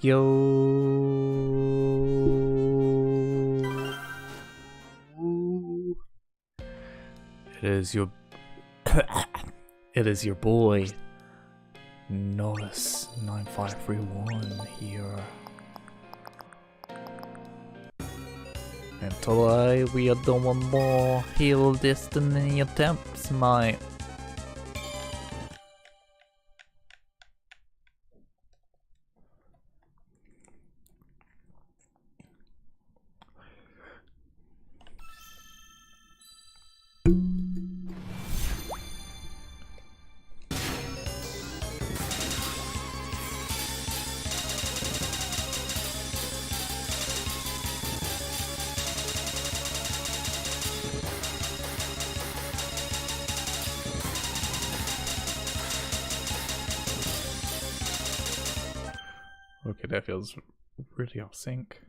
Yo. It is your boy Notice 9531 here. And today we are doing more Heal Destiny attempts, mate. Okay, that feels really off sync.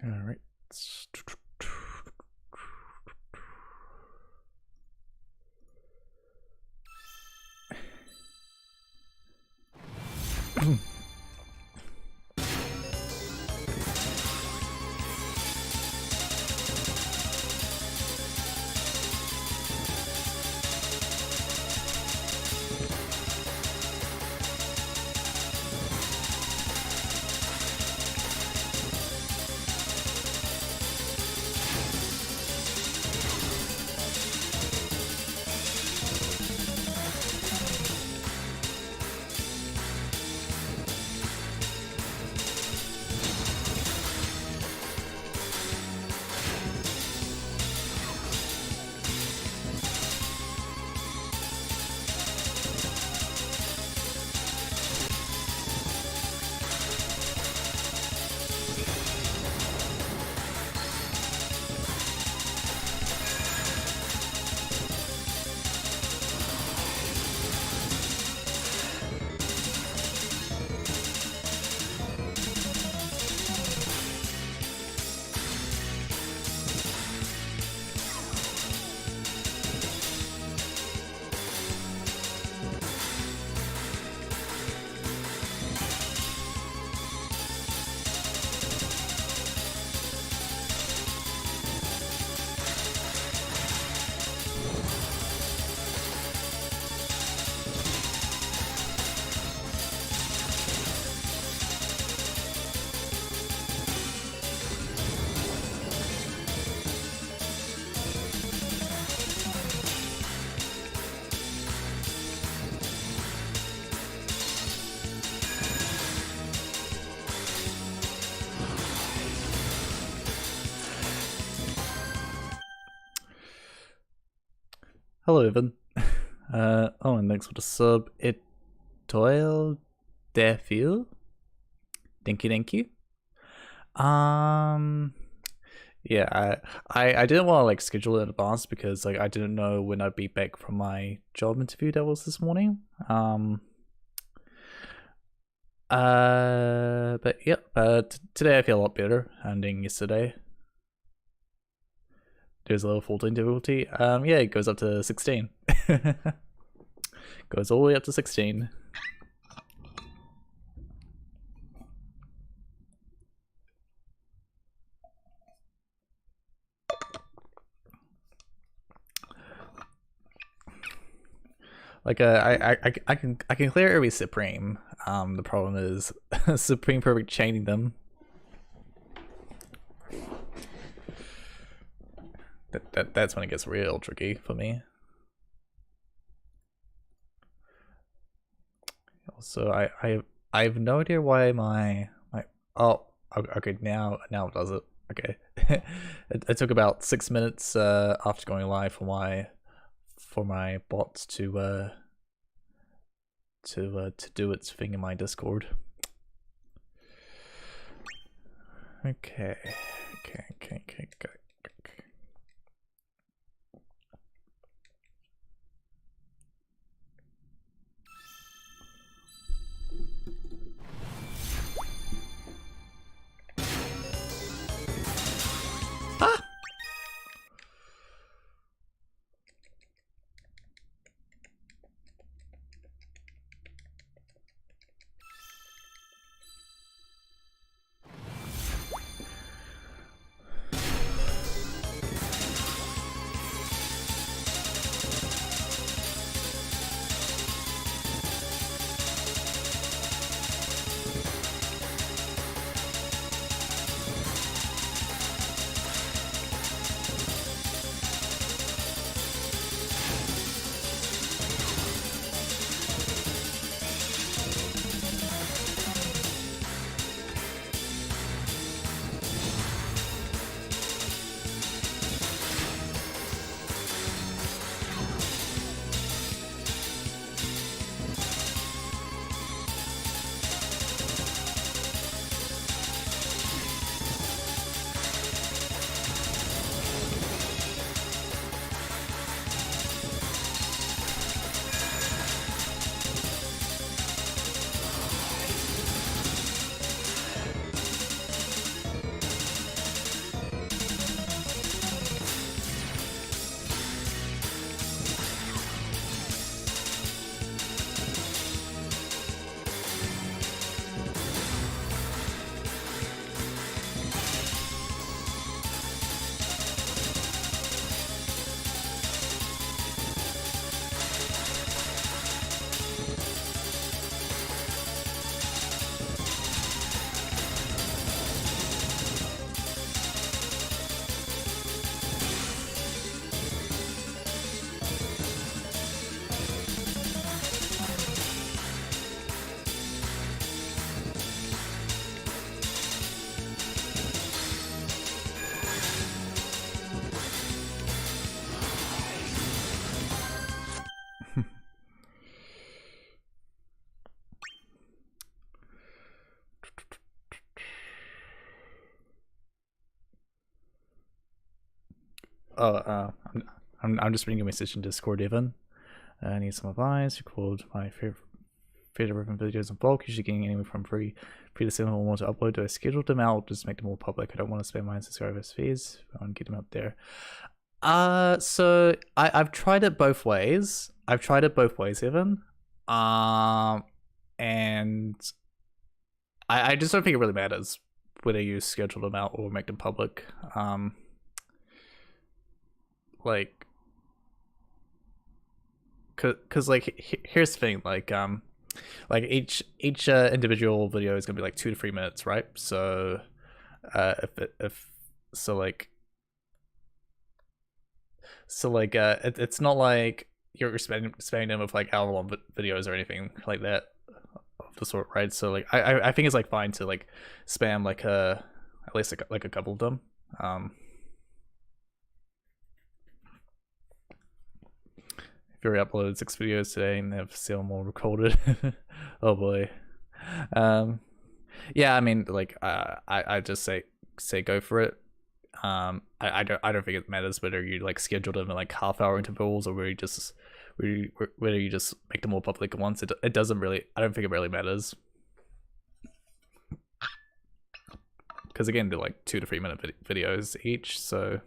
Alright. Hello, Evan. Oh, and thanks for the sub. It toil defil. Thank you, thank you. Yeah, I didn't want to like schedule it in advance because like I didn't know when I'd be back from my job interview that was this morning. But yep. Today I feel a lot better than yesterday. There's a level 14 difficulty. Yeah, it goes up to 16. Goes all the way up to 16. Like I can clear every Supreme. The problem is Supreme Perfect chaining them. That's when it gets real tricky for me. Also, I have no idea why my oh okay now it does it. Okay. It took about 6 minutes after going live for my bots to do its thing in my Discord. Okay. Oh, I'm just reading a message in Discord, Evan. I need some advice. Record my favorite videos in bulk, usually getting anywhere from 3 to 7 or more to upload. Do I schedule them out or just make them more public? I don't want to spend my subscribers' fees. I want to get them out there. So I've tried it both ways. Evan. And I just don't think it really matters whether you schedule them out or make them public. Like, cause like here's the thing, like each individual video is gonna be like 2 to 3 minutes, right? So it's not like you're spamming them with like hour-long videos or anything like that of the sort, right? So like I think it's like fine to like spam like at least like a couple of them. I've already uploaded 6 videos today and have still more recorded. Oh boy. Yeah, I mean, like, I just say go for it. I don't think it matters whether you like schedule them in like half-hour intervals or whether you just make them more public at once. It doesn't really. I don't think it really matters. Because again, they're like 2 to 3 minute videos each, so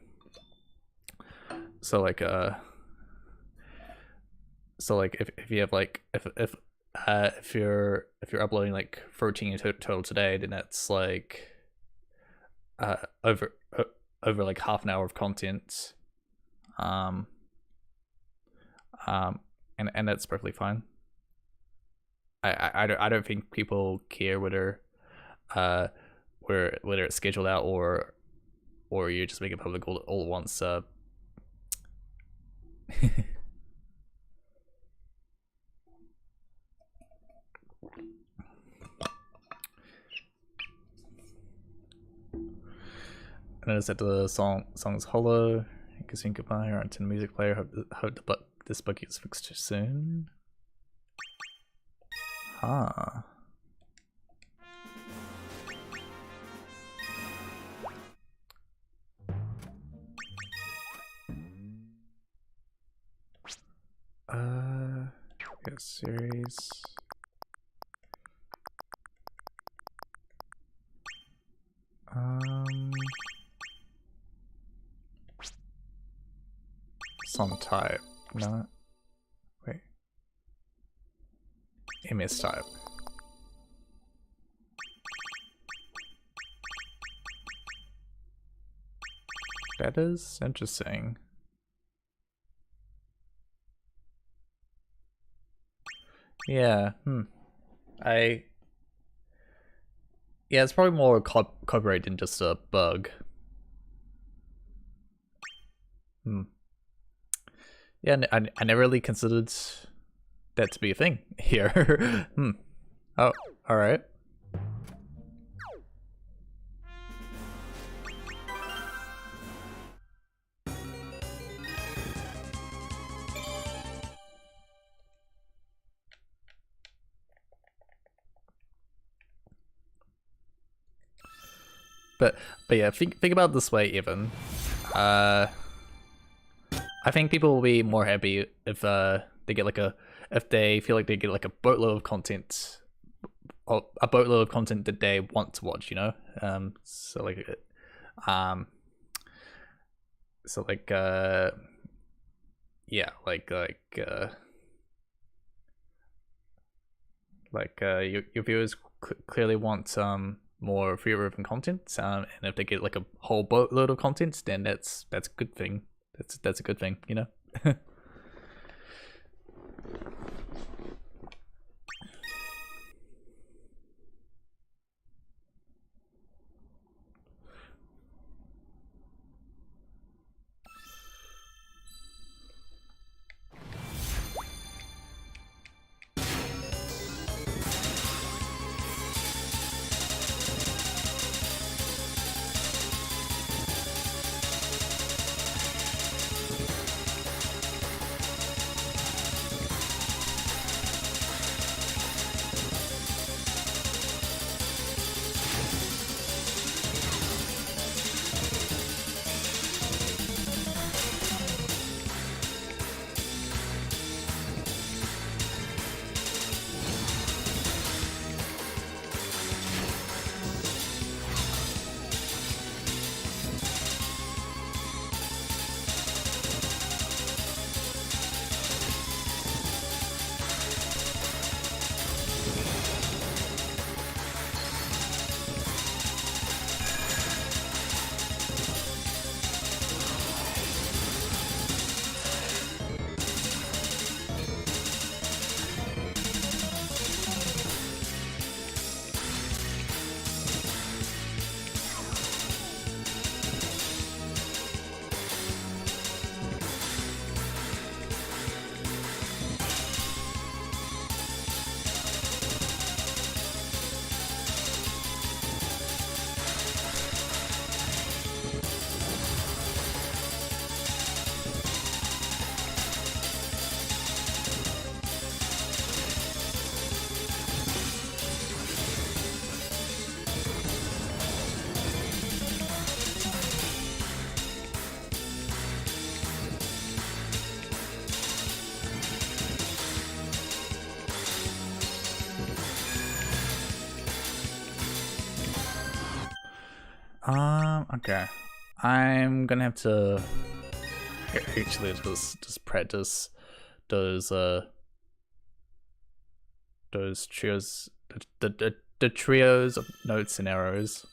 like if you have like if you're uploading like 13 in total today, then that's like over like half an hour of content, and that's perfectly fine. I don't think people care whether it's scheduled out or you just make it public all at once. I noticed that the song's hollow. You can sing goodbye or onto the music player. Hope this bug gets fixed soon. Huh. Get series. Song type. No. Wait. MS type. That is interesting. Yeah. Yeah, it's probably more copyright than just a bug. Yeah, I never really considered that to be a thing here. Oh, alright. But yeah, think about it this way, Evan. I think people will be more happy if they get like if they feel like they get like a boatload of content, or a boatload of content that they want to watch, you know. So like yeah, your viewers clearly want more Theatrhythm content, and if they get like a whole boatload of content, then that's a good thing. That's a good thing, you know. Okay. I'm gonna have to actually just practice those trios, the trios of notes and arrows.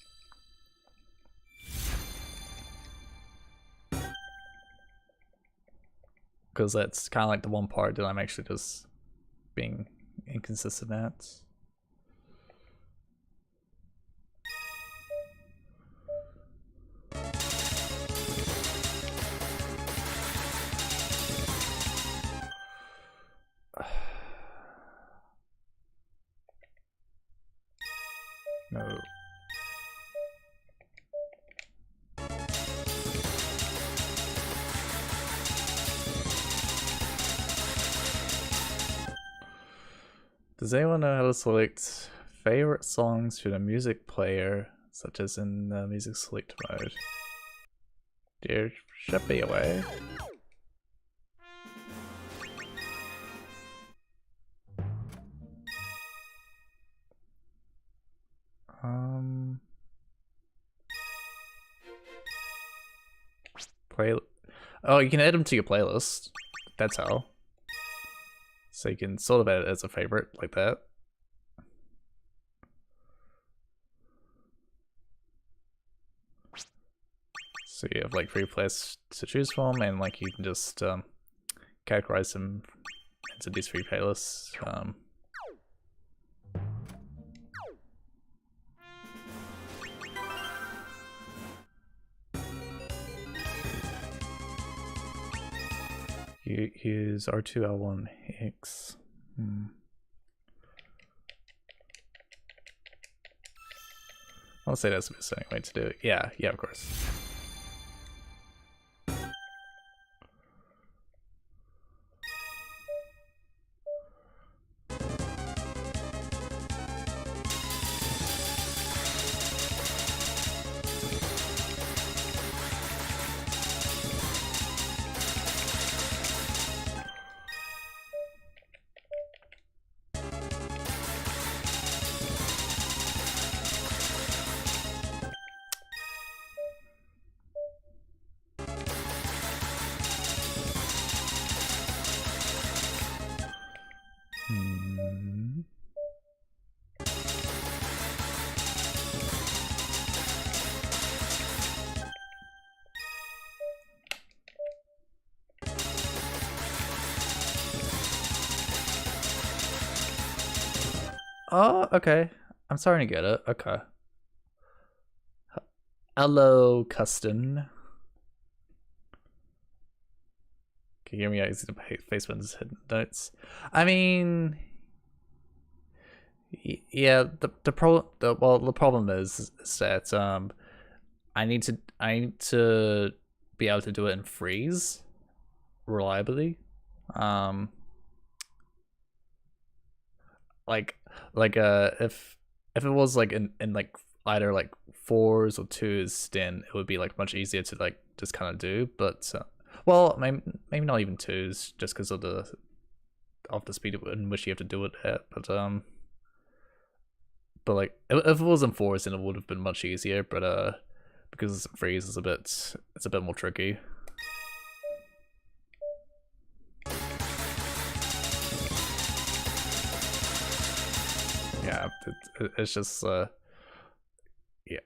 Because that's kind of like the one part that I'm actually just being inconsistent at. No. Does anyone know how to select favorite songs to the music player, such as in the music select mode? There should be a way. Oh, you can add them to your playlist. That's how. So you can sort of add it as a favorite, like that. So you have like 3 playlists to choose from, and like you can just categorize them into these 3 playlists. Use R2L1X. I'll say that's the best way to do it. Yeah, of course. Oh, okay. I'm starting to get it. Okay. Hello, Custon. Can you hear me out using the face buttons hidden notes? I mean, yeah. The problem is that I need to be able to do it in freeze reliably. If it was like in like either like 4s or 2s, then it would be like much easier to like just kind of do. But well, maybe not even 2s, just because of the speed in which you have to do it at. But like if it was in 4s, then it would have been much easier. But because freeze is it's a bit more tricky. Yeah, it's just yeah.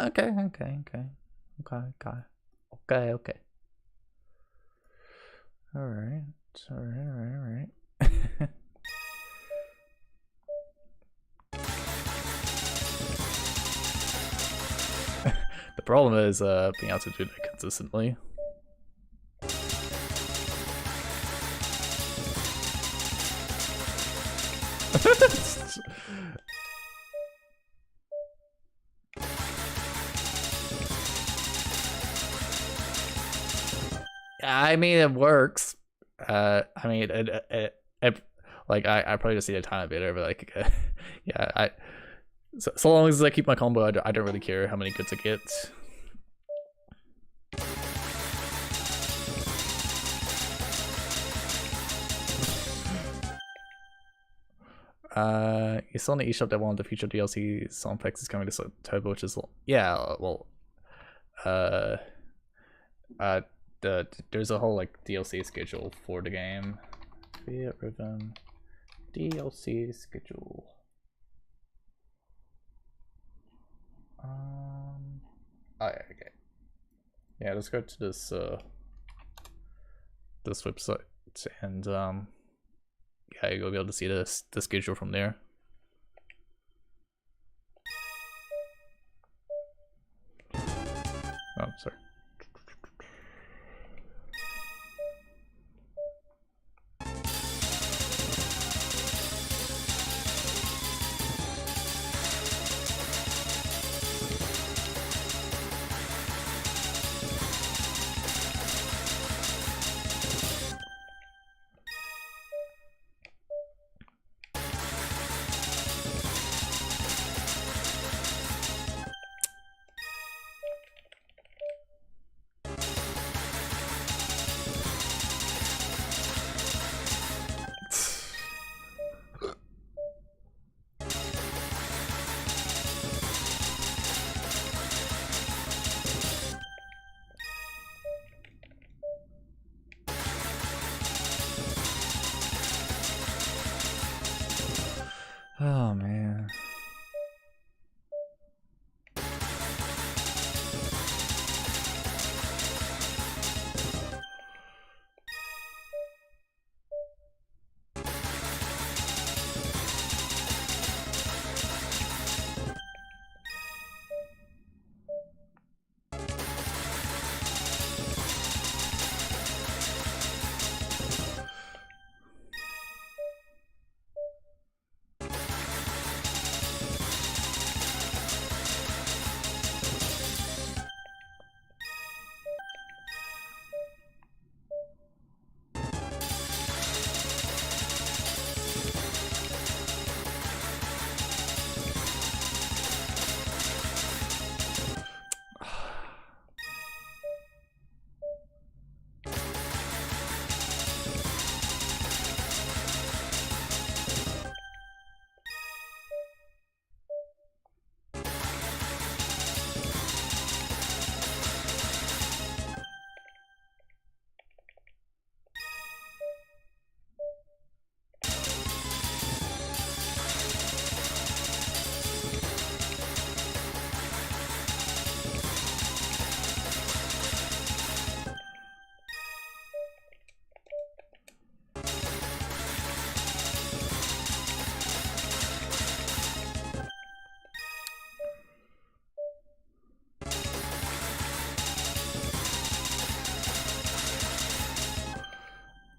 Okay. All right. The problem is being able to do that consistently. I mean, it works. I mean, like I probably just need a tiny bit of it. Like, yeah, so long as I keep my combo, I don't really care how many goods I get. You saw in the eShop that one of the future DLC song packs is coming to October, which is yeah, well, there's a whole like DLC schedule for the game. Theatrhythm DLC schedule. Oh, yeah, okay. Yeah, let's go to this this website and yeah, you'll be able to see the schedule from there. Oh, sorry. Oh man.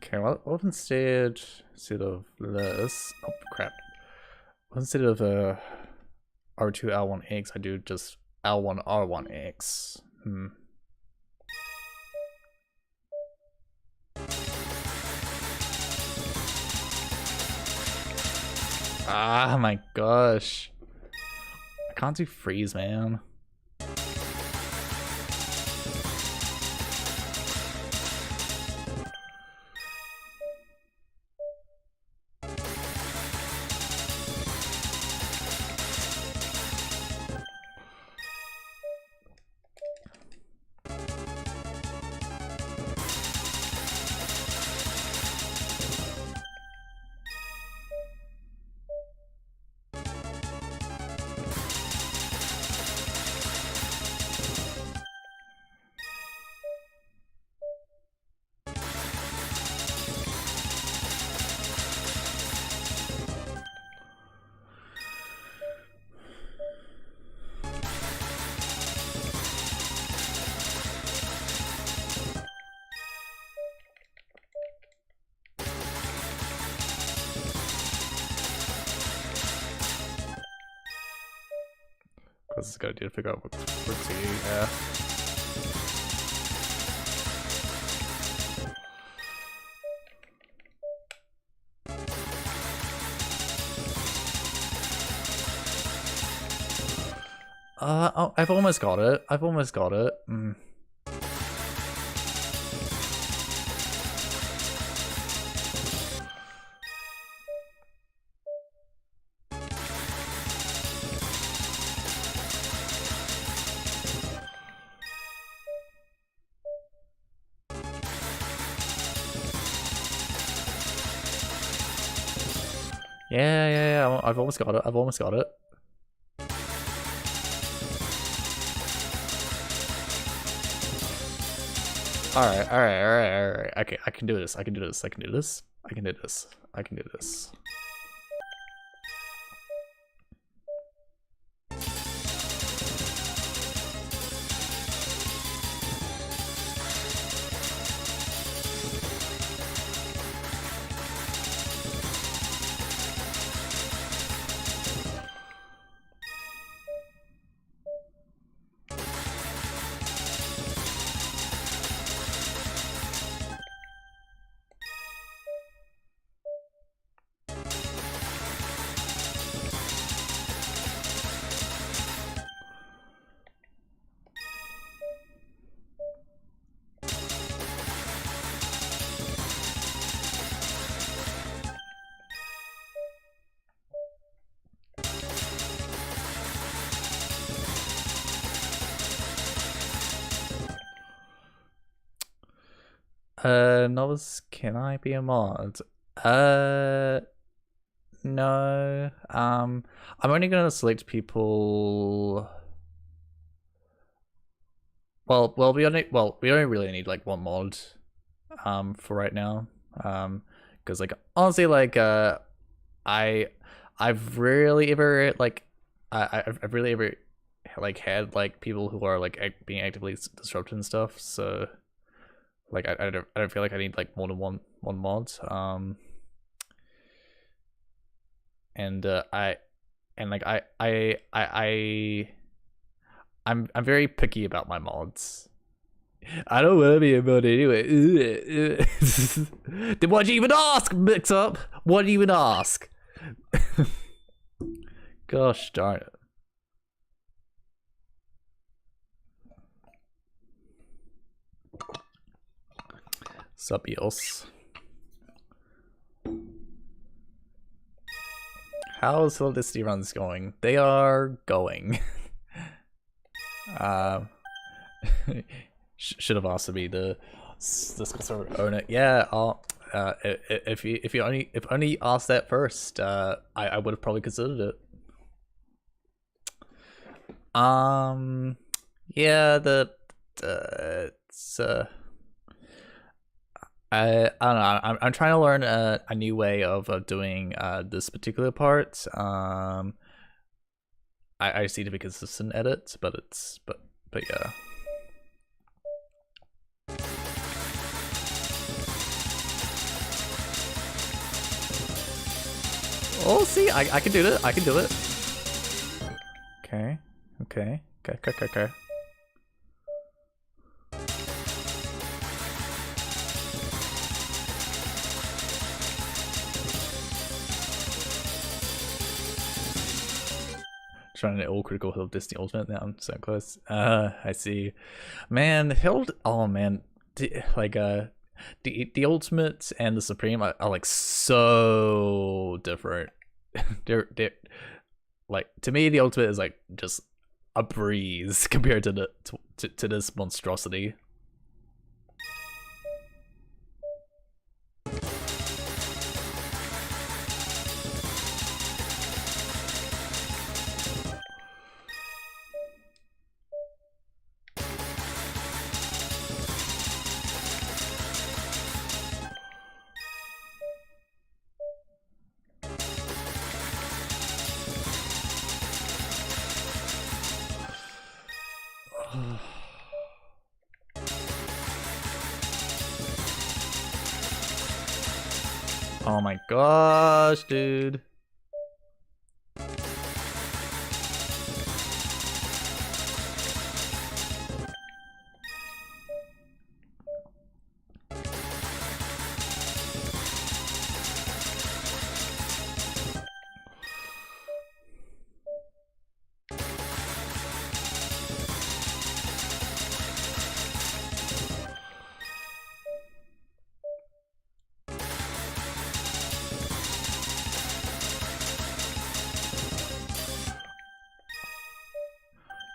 Okay, well, what instead of this? Oh crap! What instead of R2 L1X, I do just L1 R1X. Ah, my gosh! I can't do freeze, man. This is a good idea to figure out what works here. Yeah. Oh, I've almost got it. I've almost got it. Yeah. I've almost got it. I've almost got it. Alright. Okay, I can do this. I can do this. I can do this. I can do this. I can do this. Novice, can I be a mod? No. I'm only gonna select people. Well, we only really need like one mod, for right now, because like honestly, like I've rarely ever like I've really ever like had like people who are like being actively disrupted and stuff, so. Like I don't feel like I need like more than one mod. I'm very picky about my mods. I don't want to be a mod anyway. Then why'd you even ask, Mix Up? Why'd you even ask? Gosh darn it. Sup, Eels? How's Solidicity runs going? They are going. Should have asked me the sort of own it. Yeah, if only asked that first, I would have probably considered it. Yeah, it's I don't know. I'm trying to learn a new way of doing this particular part. I just need to be consistent at it, but yeah. Oh, see, I can do it. I can do it. Okay. Trying to all critical Hill Disney Ultimate now. I'm so close. I see. Man, Hill. Oh man, the Ultimate and the Supreme are like so different. they're like, to me, the Ultimate is like just a breeze compared to to this monstrosity. Oh my gosh, dude.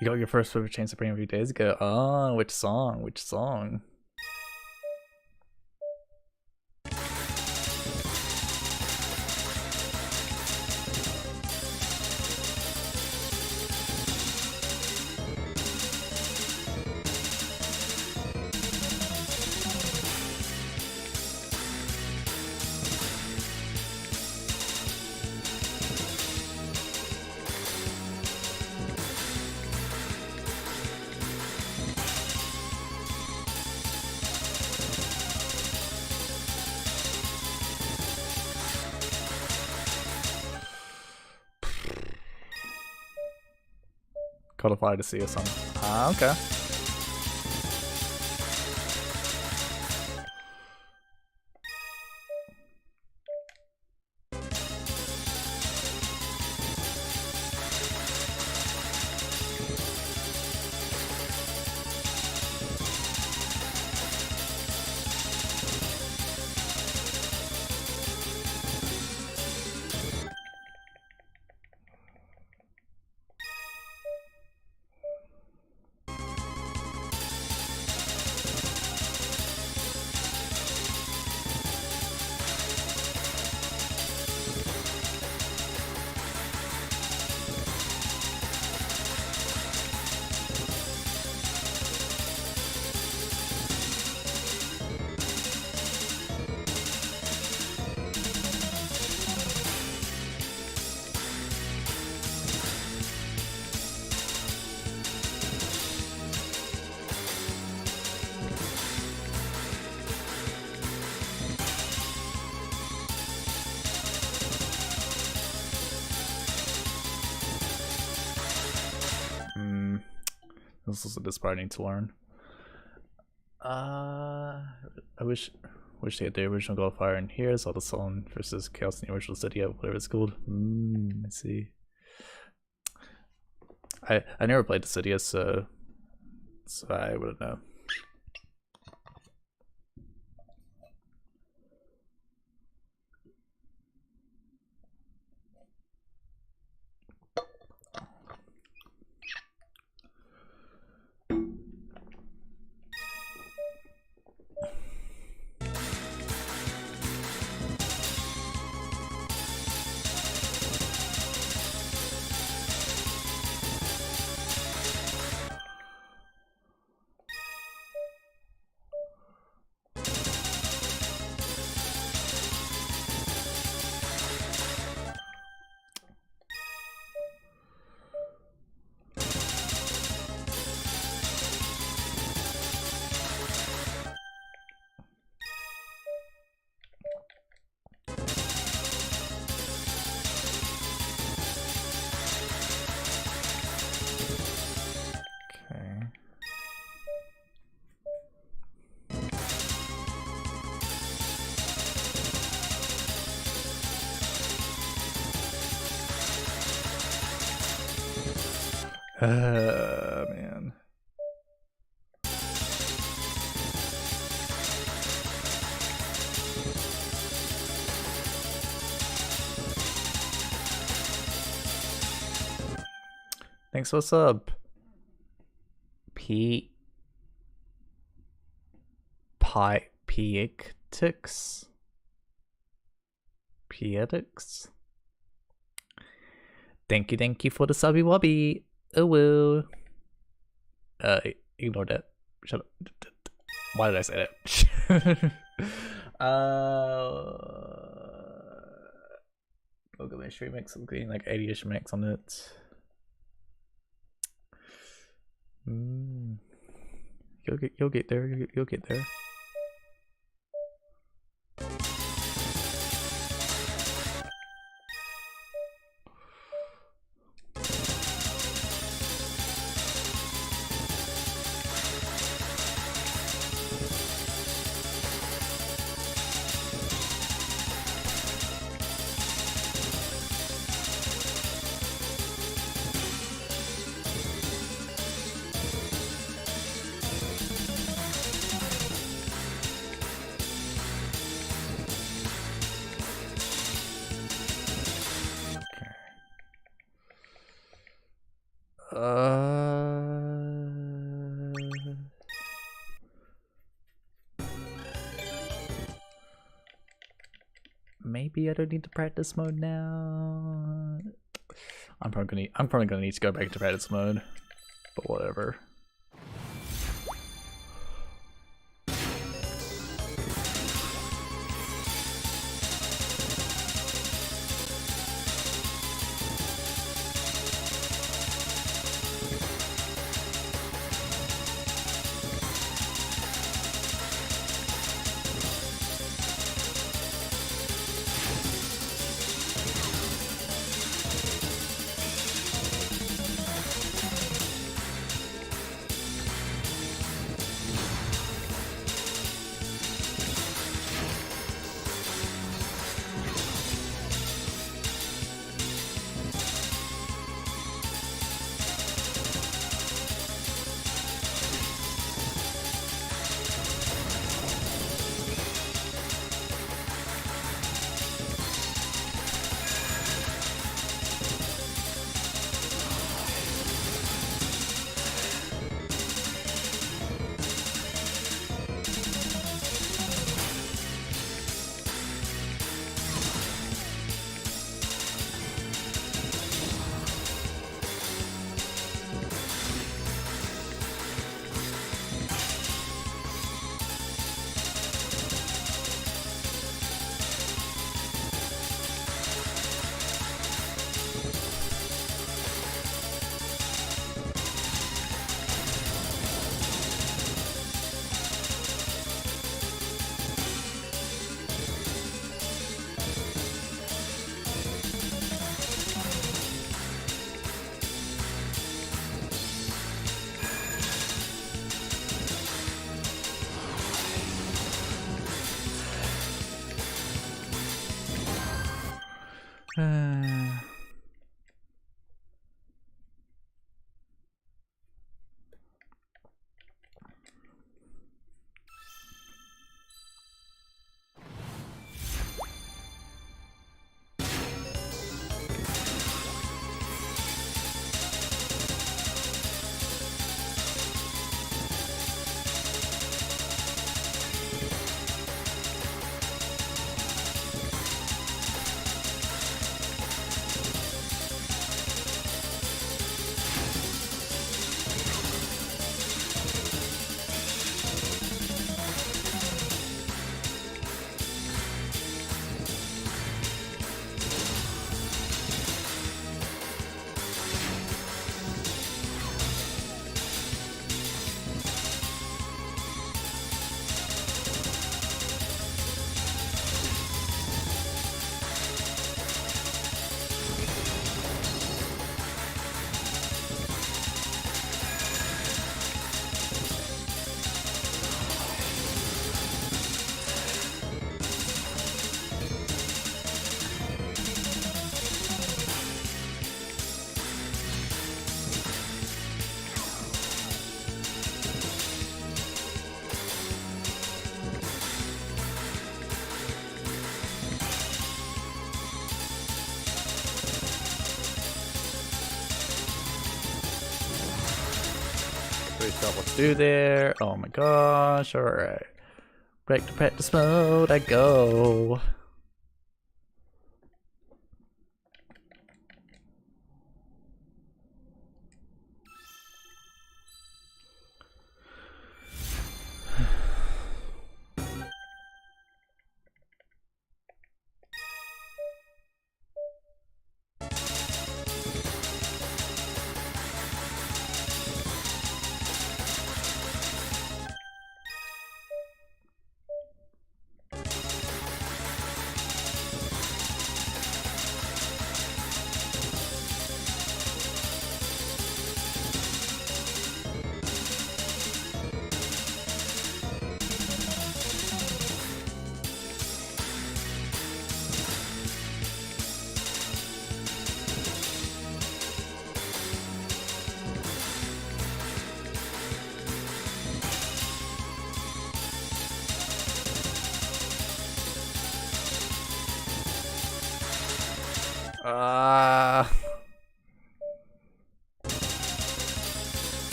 You got your first ever chance to bring a few days ago. Oh, which song? Which song? Codify to see a song. Ah, okay. This is disappointing to learn. I wish they had the original Goldfire in here. Saw the song versus Chaos in the original studio, whatever it's called. Let's see. I never played the studio, so I wouldn't know. Man. Thanks for the sub. Pietix. Thank you for the subby wobby. Oh well. Ignore that. Shut up. Why did I say that? Gilgamesh remix. I'm getting like 80-ish mix on it. You'll get there. You'll get there. maybe I don't need the practice mode now. I'm probably gonna need to go back to practice mode, but whatever. Got what to do there. Oh my gosh, alright. Back to practice mode I go.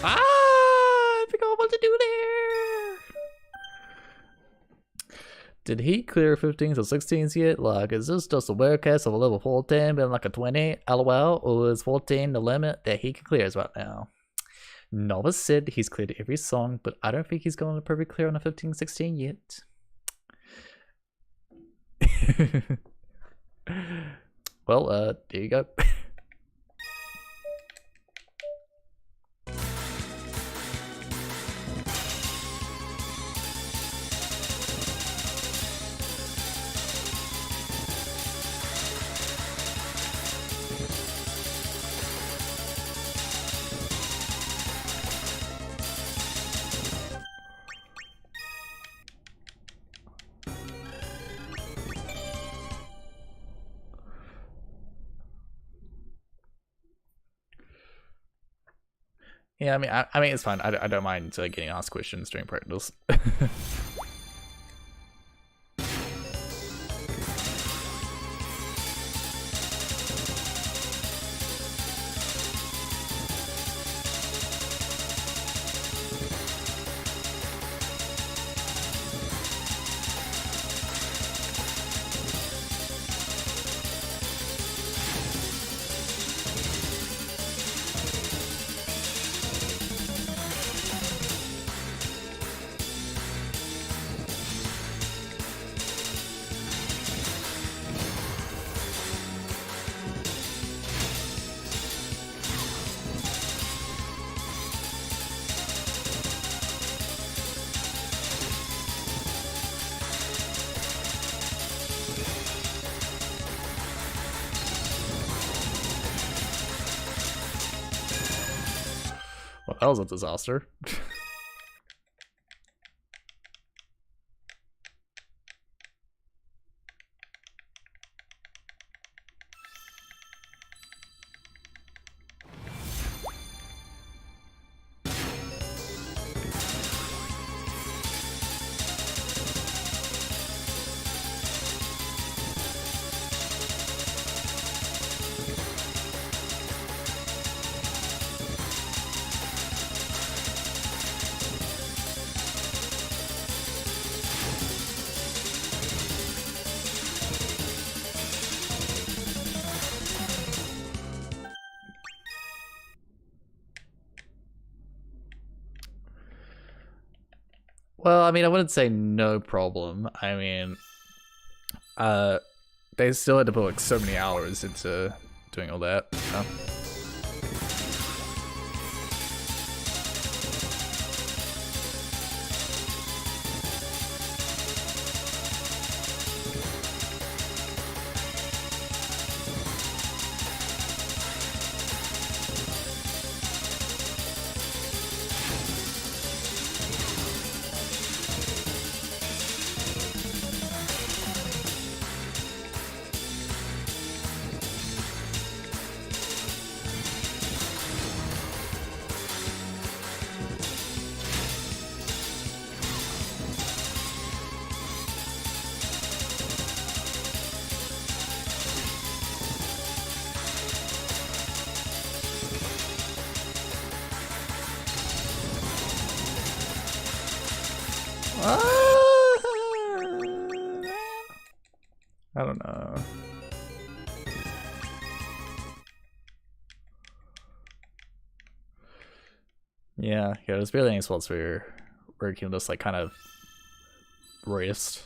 I forgot what to do there. Did he clear 15s or 16s yet? Like, is this just a warecast of a level 14 being like a 20? LOL, or is 14 the limit that he can clear right now? Novice said he's cleared every song, but I don't think he's going to perfect clear on a 15, 16 yet. Well, there you go. Yeah, I mean, it's fine. I don't mind getting asked questions during practice. Well, that was a disaster. Well, I mean, I wouldn't say no problem. I mean, they still had to put like so many hours into doing all that. You know? I don't know. Yeah, there's barely any spots where you can just like kind of rest.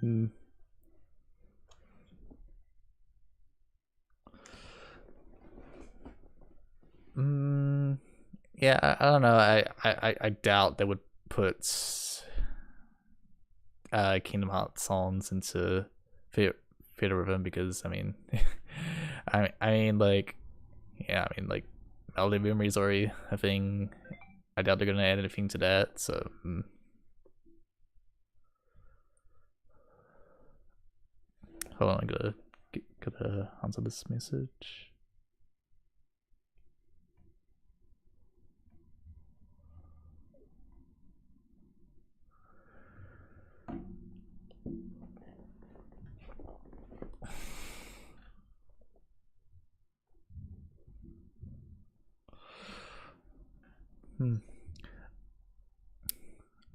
Mm. Yeah, I don't know. I doubt they would put Kingdom Hearts songs into Theatrhythm because I mean, I mean like, yeah, I mean like, Melody Memory's already a thing. I doubt they're gonna add anything to that. So. Hold on, gotta answer this message.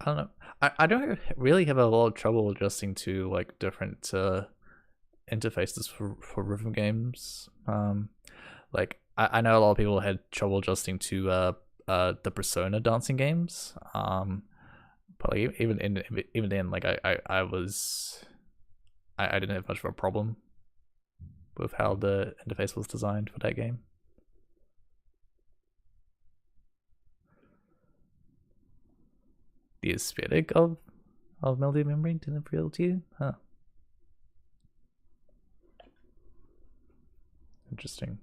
I don't know. I don't really have a lot of trouble adjusting to like different interfaces for rhythm games. Like I know a lot of people had trouble adjusting to the Persona dancing games. But like, even then, like I didn't have much of a problem with how the interface was designed for that game. The aesthetic of Melody Memory didn't appeal to you? Huh. Interesting.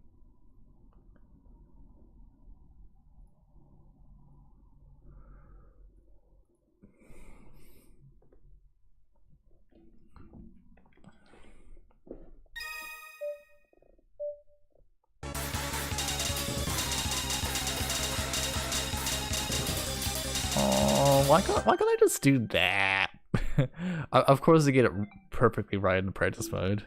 Oh, why can't I just do that? Of course, they get it perfectly right in practice mode.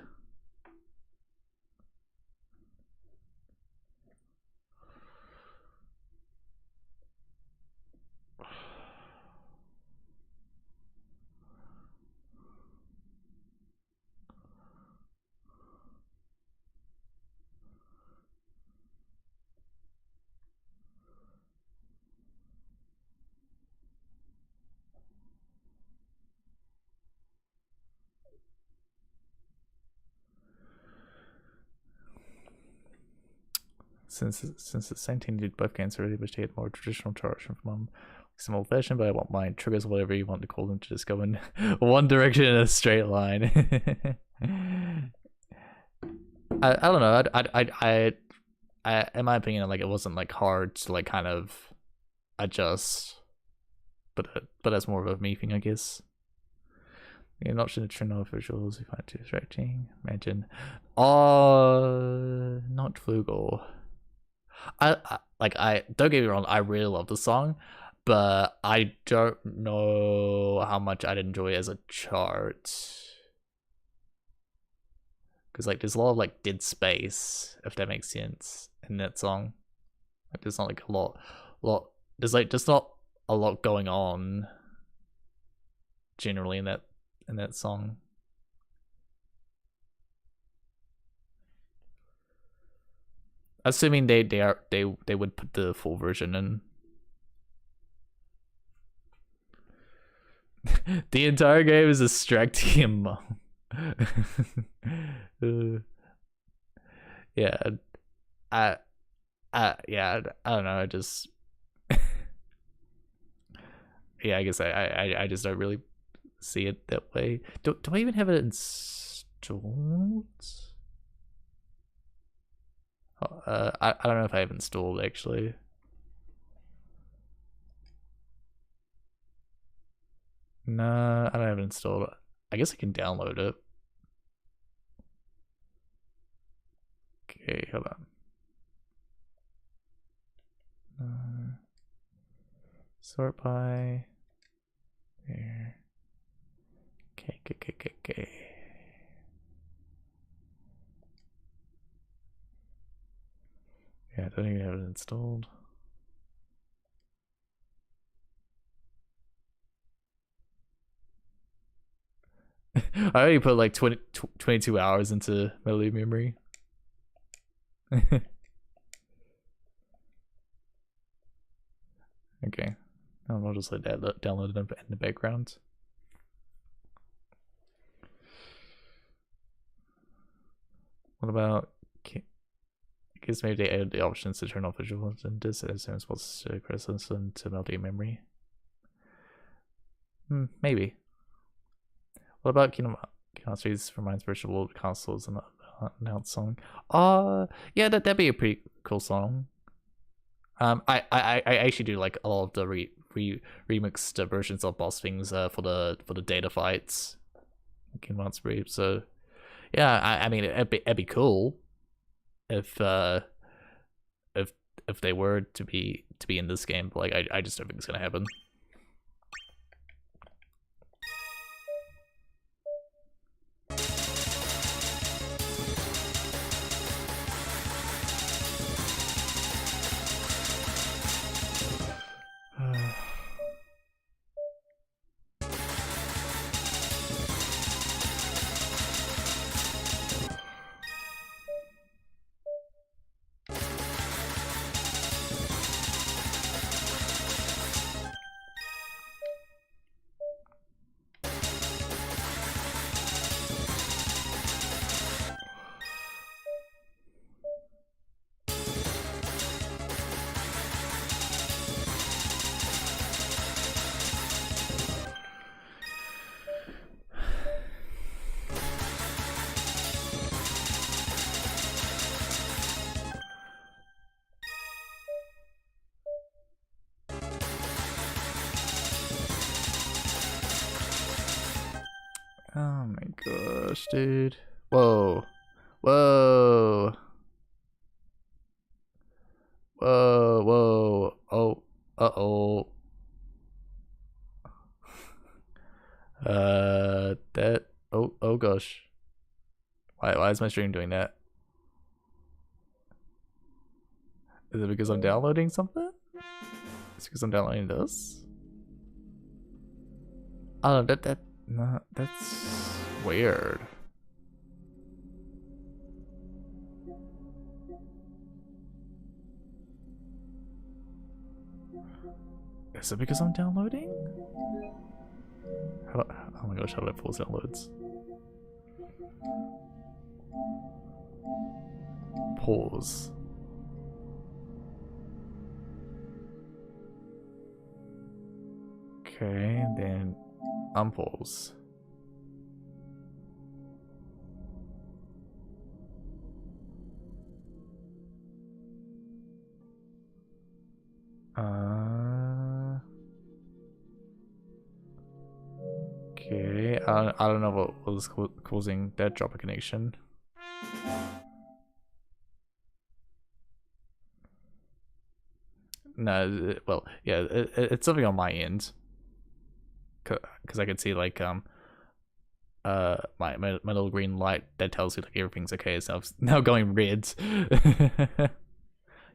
Since the same team did both games already, wish they had more traditional direction from some old fashioned, but I want mine triggers, whatever you want to call them, to just go in one direction in a straight line. I don't know. In my opinion, like it wasn't like hard to like kind of adjust, but that's more of a me thing, I guess. You're not option to turn off visuals. You find it too distracting. Imagine, oh, not Flugel. I don't get me wrong, I really love the song, but I don't know how much I'd enjoy it as a chart. Because like there's a lot of like dead space, if that makes sense, in that song. Like there's not like a lot there's like just not a lot going on generally in that song. Assuming they would put the full version in. The entire game is distracting him. Yeah, yeah, I don't know. I just, yeah, I guess I just don't really see it that way. Do I even have it installed? I don't know if I have installed actually. No, I don't have it installed. I guess I can download it. Okay, hold on. Sort by there. Okay. Yeah, I don't even have it installed. I already put like 22 hours into Melody Memory. Okay, I'll just let that download it in the background. What about? I guess maybe they added the options to turn off visuals and this as soon as possible presence and to melody memory. Maybe. What about Kingdom Hearts reminds virtual world consoles and announced song? Yeah, that'd be a pretty cool song. I actually do like all of the remixed versions of boss things for the data fights. Kingdom Hearts 3. So yeah, I mean it'd be cool if they were to be in this game, but like I just don't think it's gonna happen. Oh my gosh, dude. Whoa. Whoa. Whoa, whoa. Oh, uh-oh. That, oh gosh. Why is my stream doing that? Is it because I'm downloading something? Is it because I'm downloading this? Oh, no, that's weird. Is it because I'm downloading? Oh my gosh, how did I pause downloads? Pause. Okay, and then unpause. Okay, I don't know what was causing that drop of connection. No, well, yeah, it's something on my end. Because I could see like my little green light that tells you like everything's okay is now going red.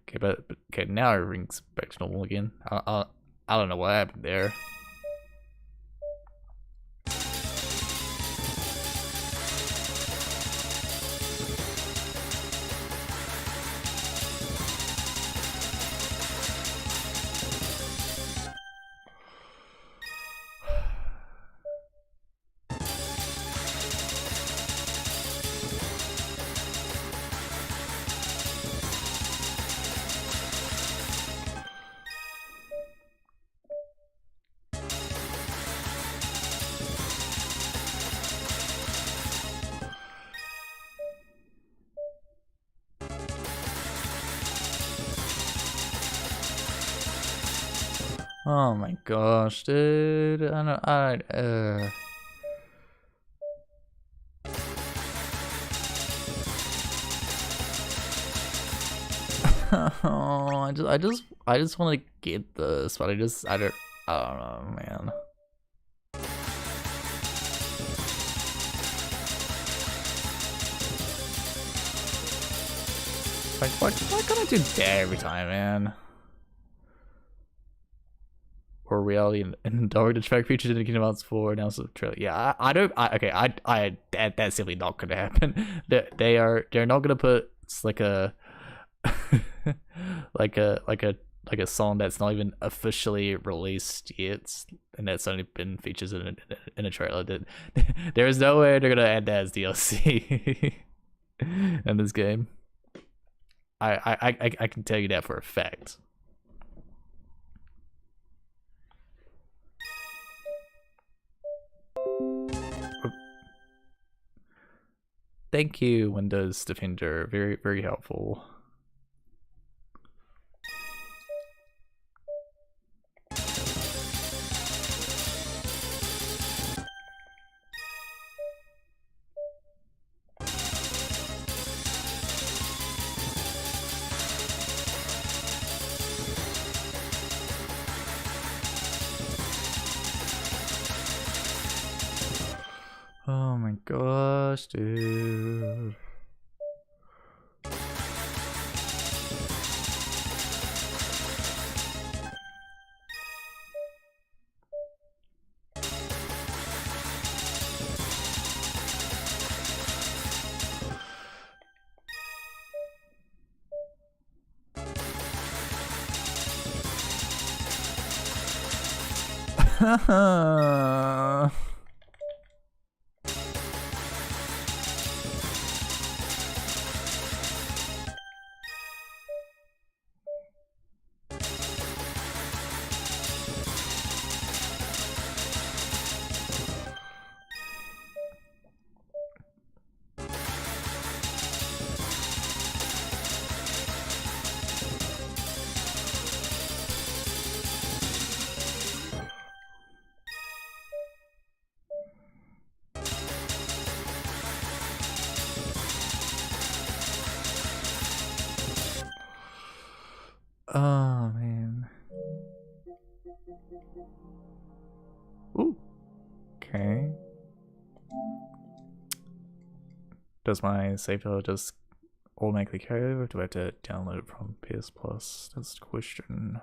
Okay, but okay, now everything's back to normal again. I don't know what happened there. Oh my gosh, dude. Oh, I just want to get this, but I don't know, man. Like, why can't I do that every time, man? Or reality and dark track features in the Kingdom Hearts 4 announced the trailer. Yeah, that's simply not gonna happen. They're not gonna put like a like a song that's not even officially released yet, and that's only been features in a trailer. There is no way they're gonna add that as DLC. in this game. I can tell you that for a fact. Thank you, Windows Defender. Very, very helpful. Oh my gosh, dude. Oh man. Ooh. Okay. Does my save file just automatically carry over? Do I have to download it from PS Plus? That's the question.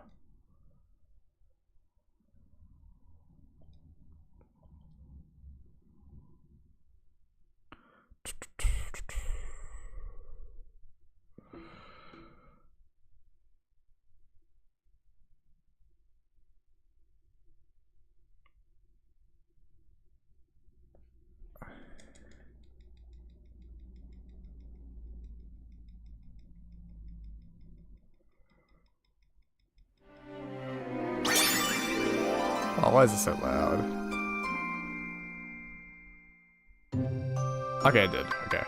Oh, why is it so loud? Okay, I did. Okay.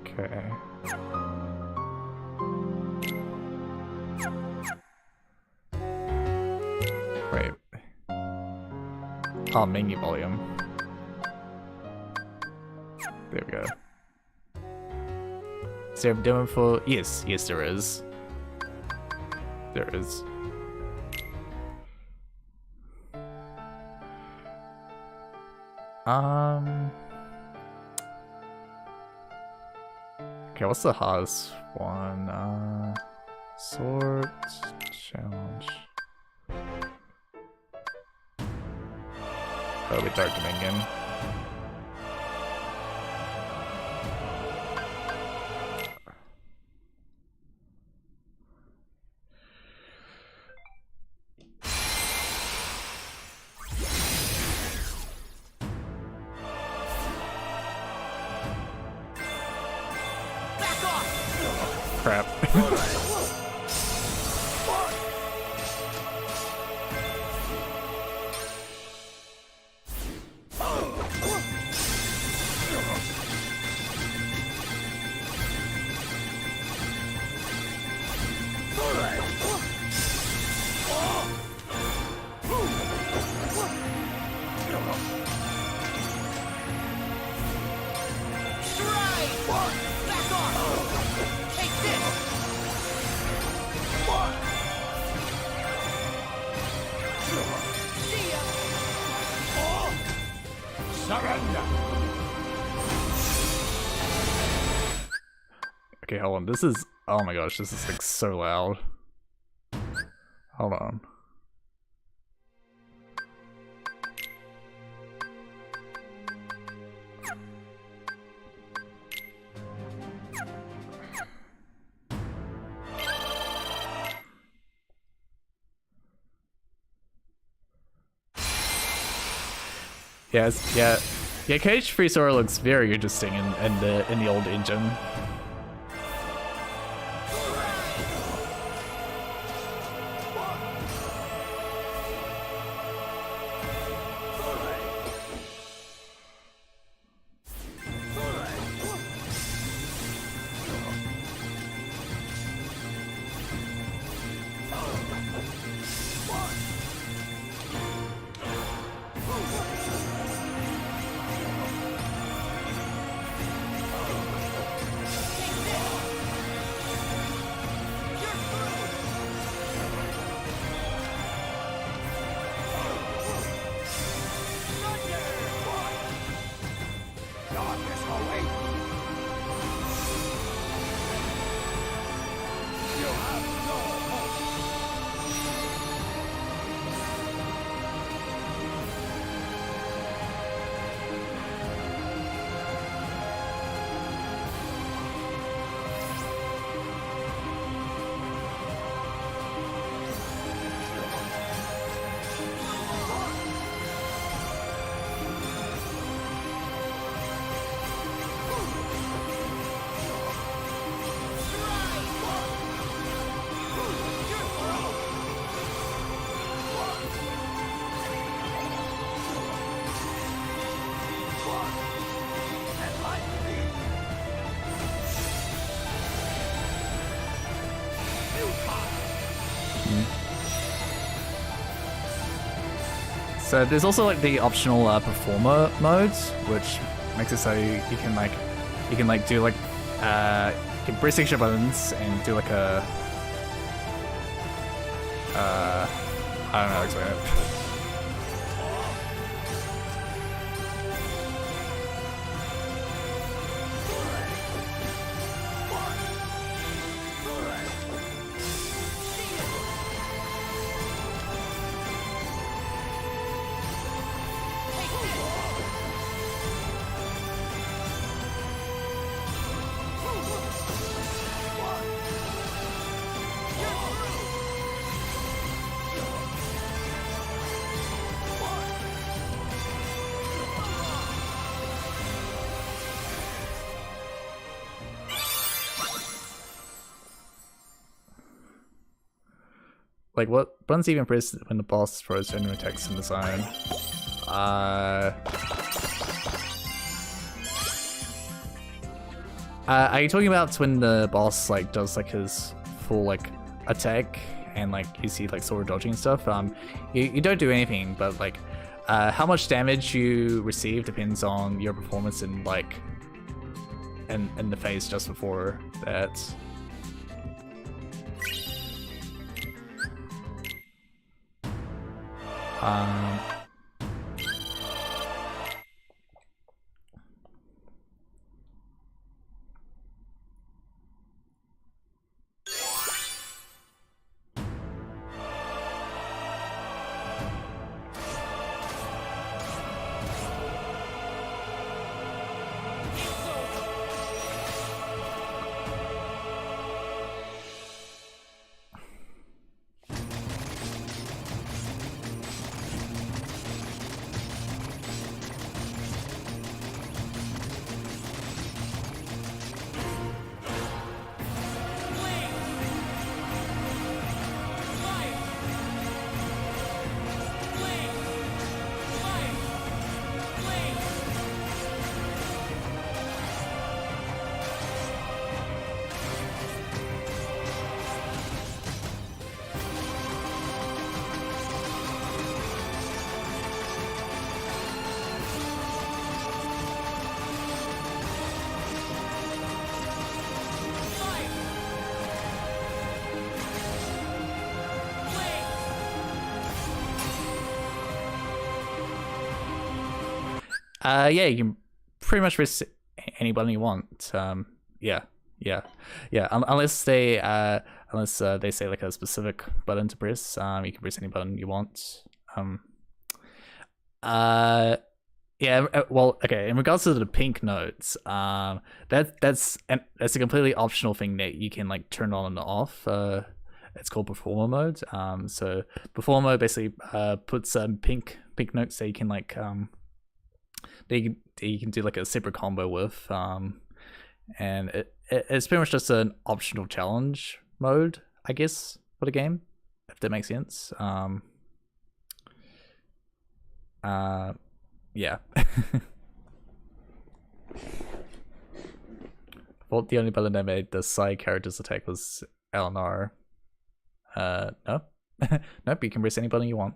Okay. Wait. Oh, menu volume. There we go. Is there a demo for? Yes, yes, there is. There is. Okay, what's the hardest one? Sword challenge. Probably Dark Dominion. Crap. Okay, hold on. This is, oh my gosh, this is like so loud. Hold on. Yes, yeah. Yeah, Cage Free Sora looks very interesting in the old engine. So there's also like the optional performer modes, which makes it so you can do like you can press extra buttons and do like a I don't know how to explain it. Like, what buttons even press when the boss throws random attacks in the zone? Are you talking about when the boss like does like his full like attack and like you see like sword dodging and stuff? You don't do anything, but like how much damage you receive depends on your performance in like in the phase just before that. Yeah, you can pretty much press any button you want. Yeah. Unless they say like a specific button to press, you can press any button you want. Yeah. Well, okay. In regards to the pink notes, that's a completely optional thing that you can like turn on and off. It's called performer mode. So performer mode basically puts pink notes so you can like you can do like a separate combo with, and it's pretty much just an optional challenge mode, I guess, for the game, if that makes sense. Yeah. Well, the only button that made the side characters attack was Eleanor. No. Nope, you can press any button you want.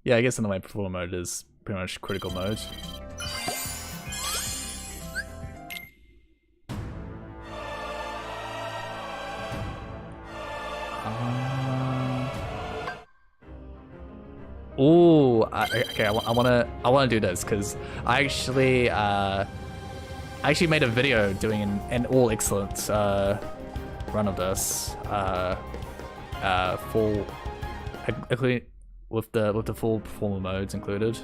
Yeah, I guess in the way performer mode is pretty much critical mode. Okay. I wanna do this because I actually made a video doing an all excellent run of this full, including with the full performer modes included.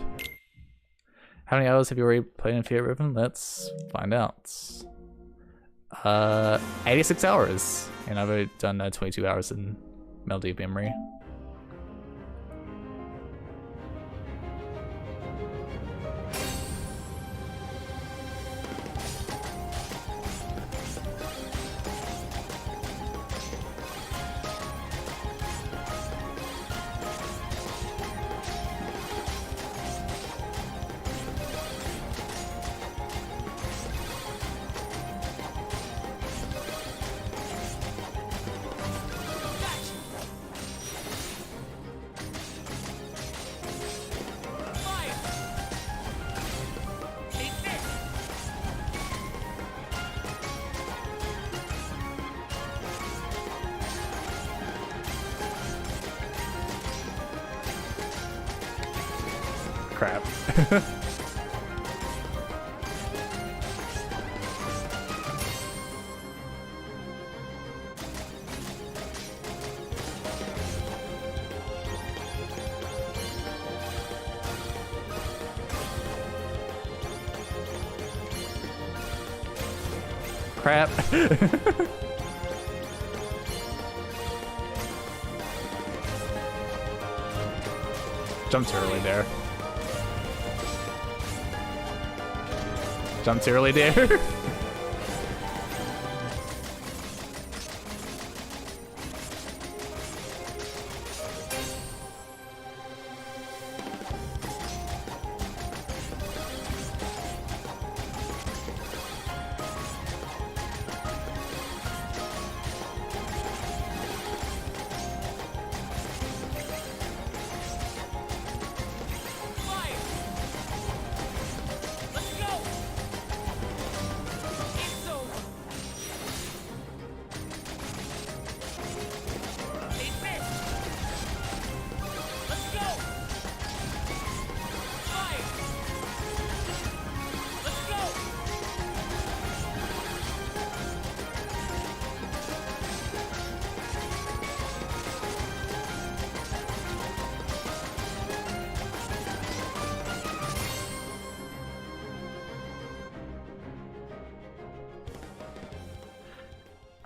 How many hours have you already played in Theatrhythm? Let's find out. 86 hours, and I've already done 22 hours in Melody of Memory. Crap. Crap. Jumped too early there. Jumped too early there.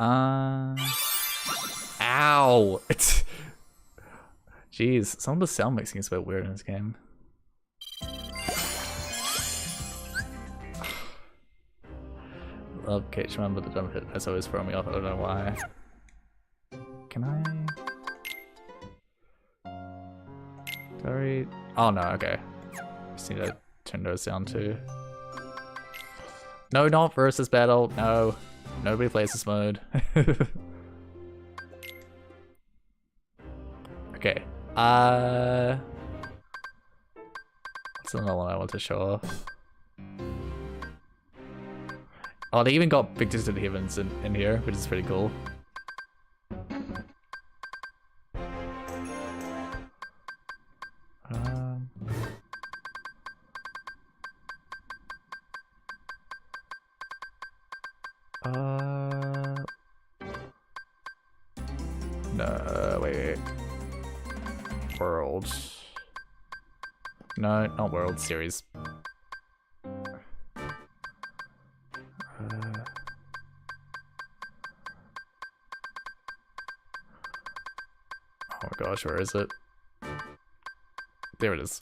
Ow! Jeez, some of the sound mixing is a bit weird in this game. Okay, just remember the jump hit. That's always throwing me off. I don't know why. Can I? Sorry. Oh no. Okay. Just need to turn those down too. No, not versus battle. No, nobody plays this mode. Okay. That's another one I want to show off. Oh, they even got Big Distant Heavens in here, which is pretty cool. No, wait. Worlds. No, not World Series. Oh my gosh, where is it? There it is.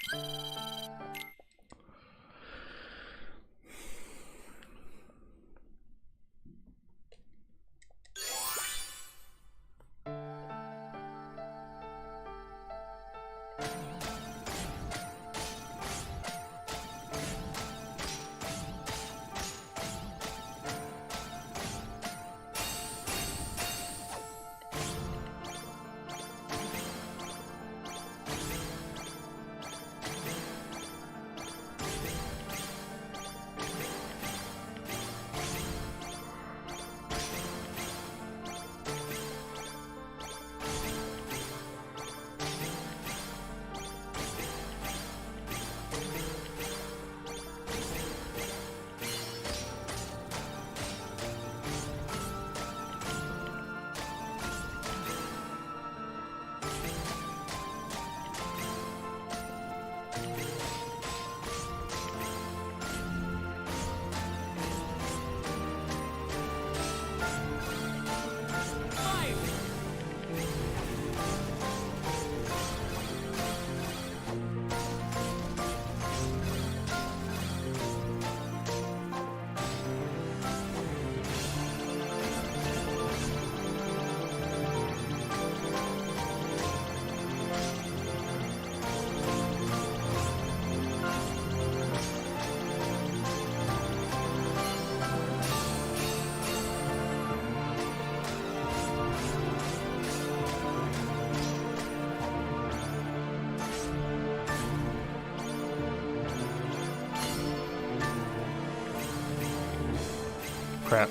Crap.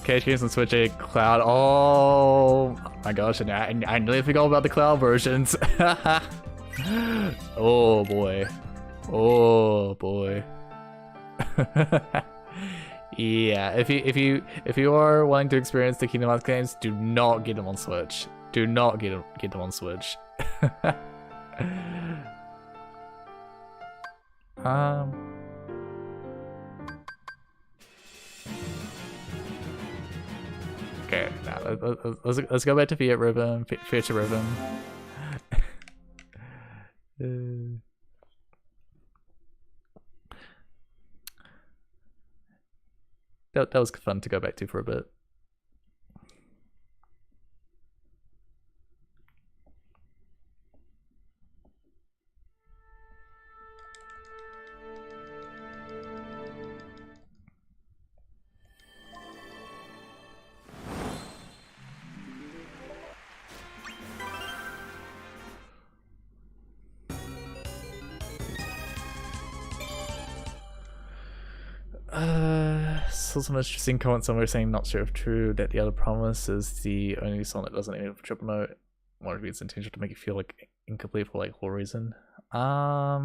Okay, games on Switch 8 Cloud. Oh my gosh, and I nearly forgot about the Cloud versions. Oh boy. Oh boy. Yeah, if you are wanting to experience the Kingdom Hearts games, do not get them on Switch. Do not get them on Switch. Okay, now let's go back to Theatrhythm. Theatrhythm. That was fun to go back to for a bit. saw some interesting comment somewhere saying, not sure if true, that The Other Promise is the only song that doesn't even have a triple note. One of its intention to make you feel like incomplete for like whole reason. I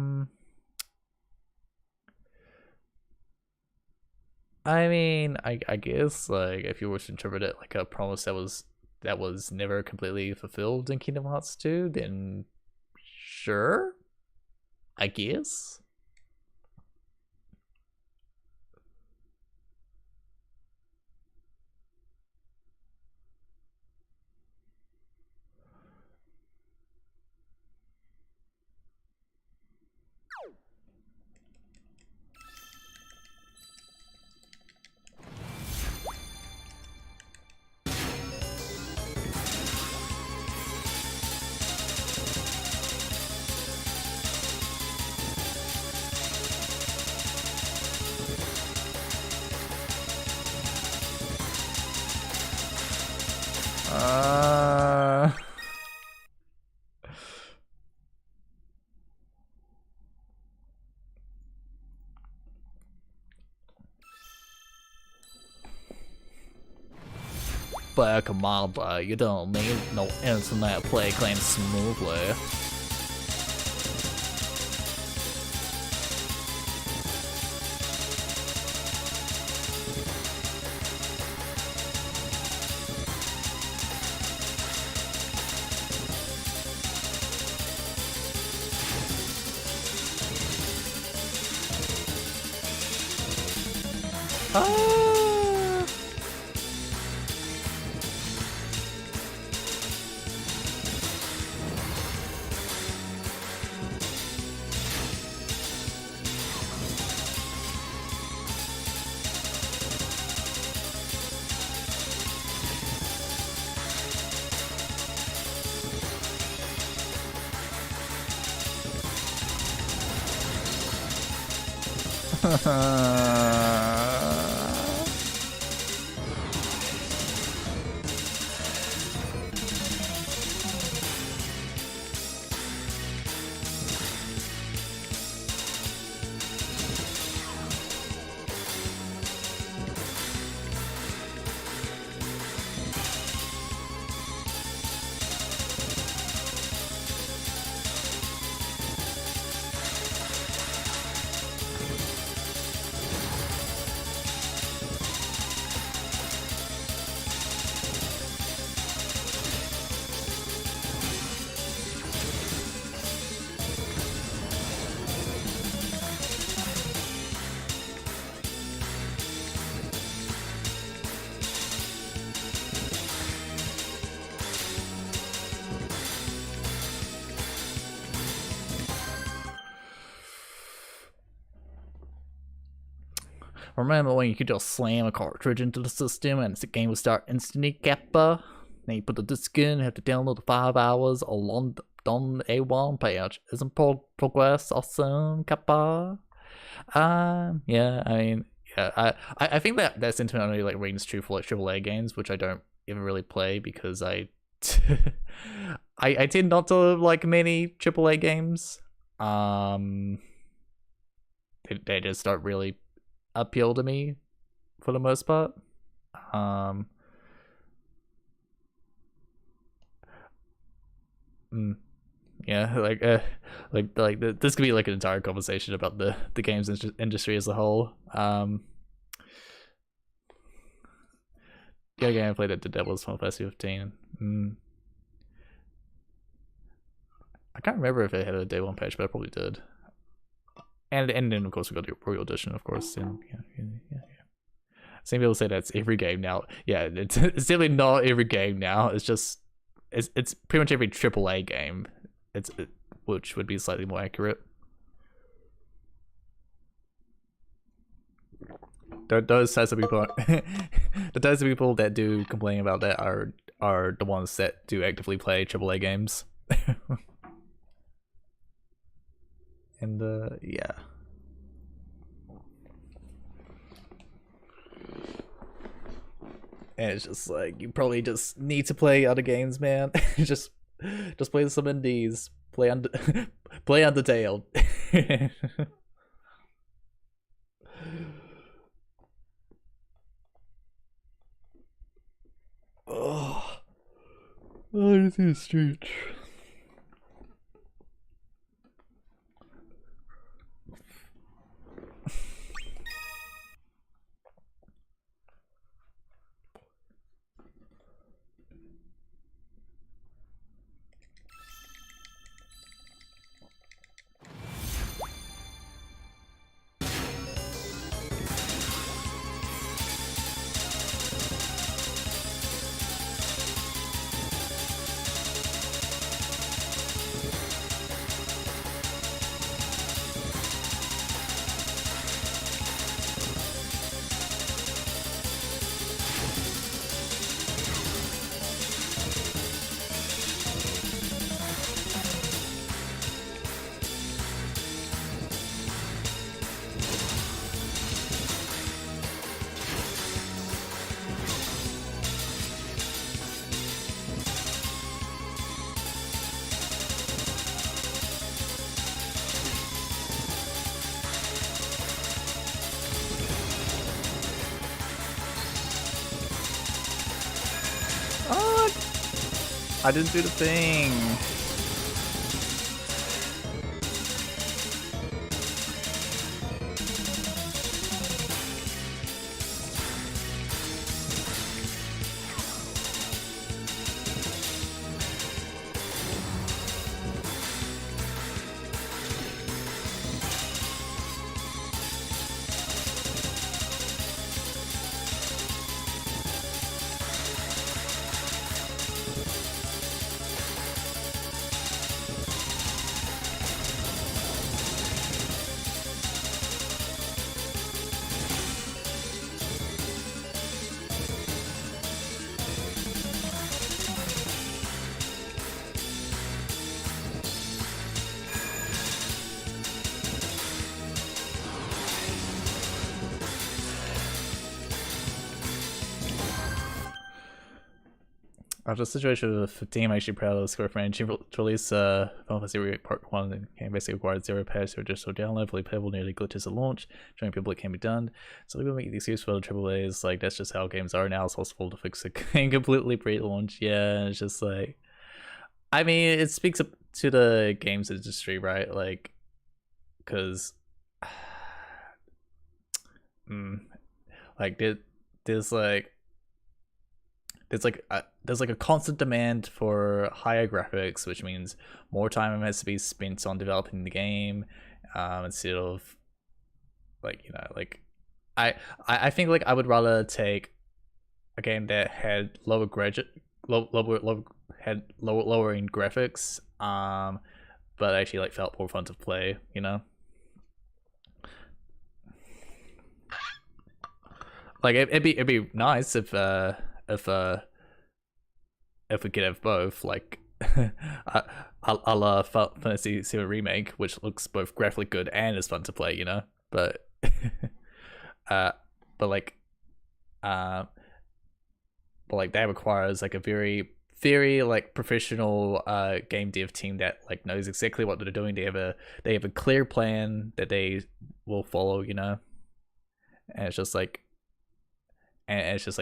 mean, I guess like if you were to interpret it like a promise that was never completely fulfilled in Kingdom Hearts 2, then sure, I guess. But Commander, you don't need no internet play claim smoothly. Remember when you could just slam a cartridge into the system and the game would start instantly, Kappa? Then you put the disc in, have to download the 5 hours along on the A1 page. Isn't progress awesome, Kappa? Yeah, I mean, yeah, I think that sentiment only like rings true for like AAA games, which I don't even really play because I tend not to like many AAA games. They just don't really appeal to me for the most part. Yeah, like this could be like an entire conversation about the games industry as a whole. Yeah, game I played at the Devil's Final Fantasy 15. I can't remember if it had a day one page, but I probably did. And then of course we got the Royal Edition, of course. And yeah. Some people say that's every game now. Yeah, it's definitely not every game now. It's just it's pretty much every AAA game. Which would be slightly more accurate. Those types of people, the types of people that do complain about that are the ones that do actively play AAA games. And yeah. And it's just like you probably just need to play other games, man. just play some indies. Play Undertale. This is strange. I didn't do the thing. After the situation with the team, actually proud of the Square franchise to release Final Fantasy Remake Part 1 and game basically required 0 patch or additional download, fully playable, nearly glitches at launch, showing people it can be done. So we're making the excuse for the AAAs, like that's just how games are now, it's possible to fix a game completely pre-launch. Yeah, it's just like, I mean, it speaks up to the games industry, right? Like, because like there's like a constant demand for higher graphics, which means more time has to be spent on developing the game, instead of like, you know, like I think like I would rather take a game that had lowering graphics, but actually like felt more fun to play, you know. Like it'd be nice if we could have both, like a la Final Fantasy VII Remake, which looks both graphically good and is fun to play, you know. But but like that requires like a very like professional game dev team that like knows exactly what they're doing. They have a clear plan that they will follow, you know. And it's just like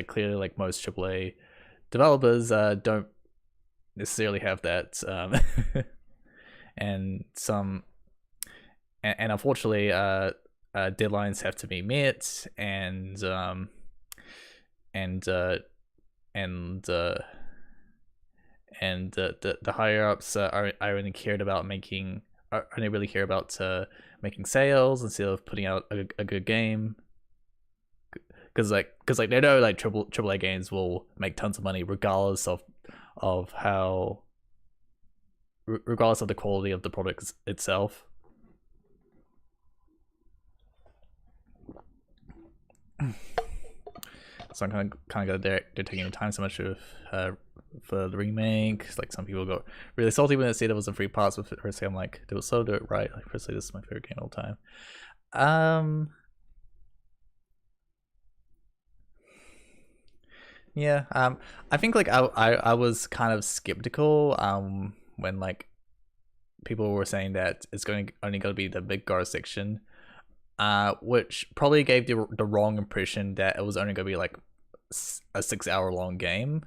clearly like most AAA developers don't necessarily have that, and unfortunately deadlines have to be met, and the higher ups are only cared about making making sales instead of putting out a good game. Because they know like AAA games will make tons of money regardless of the quality of the product itself. So I'm kind of glad they're taking the time so much for the remake. Like some people got really salty when they said there was a free pass with it. Firstly, I'm like, they were so do it right. Like, firstly, this is my favorite game of all time. Yeah, I think like I was kind of skeptical when like people were saying that it's only going to be the big Gar section, which probably gave the wrong impression that it was only going to be like a 6 hour long game.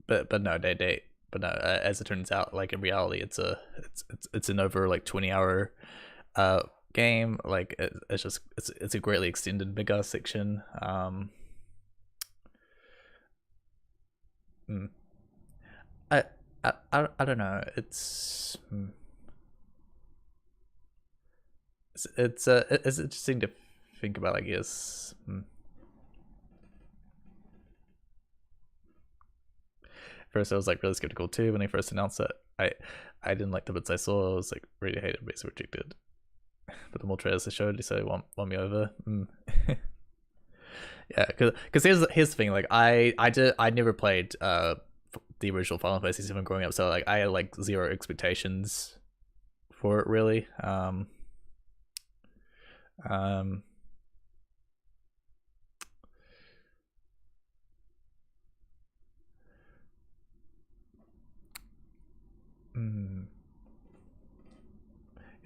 but no, but no. As it turns out, like in reality, it's an over like 20-hour game. Like it's a greatly extended mega section. Mm. I, I don't know. It's interesting to think about, I guess. First, I was like really skeptical too when they first announced it. I didn't like the bits I saw. I was like really hated, basically rejected. But the more trailers they showed, they said won me over. Yeah, because here's the thing. Like I never played the original Final Fantasy VII growing up, so like I had like zero expectations for it really.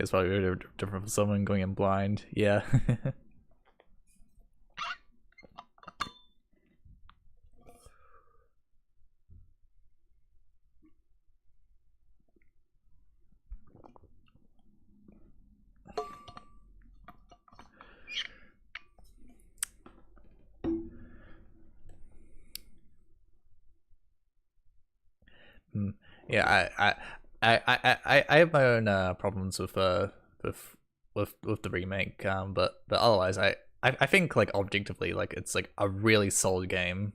It's probably really different from someone going in blind. Yeah. Yeah, I have my own problems with with the remake, but otherwise I think like objectively like it's like a really solid game,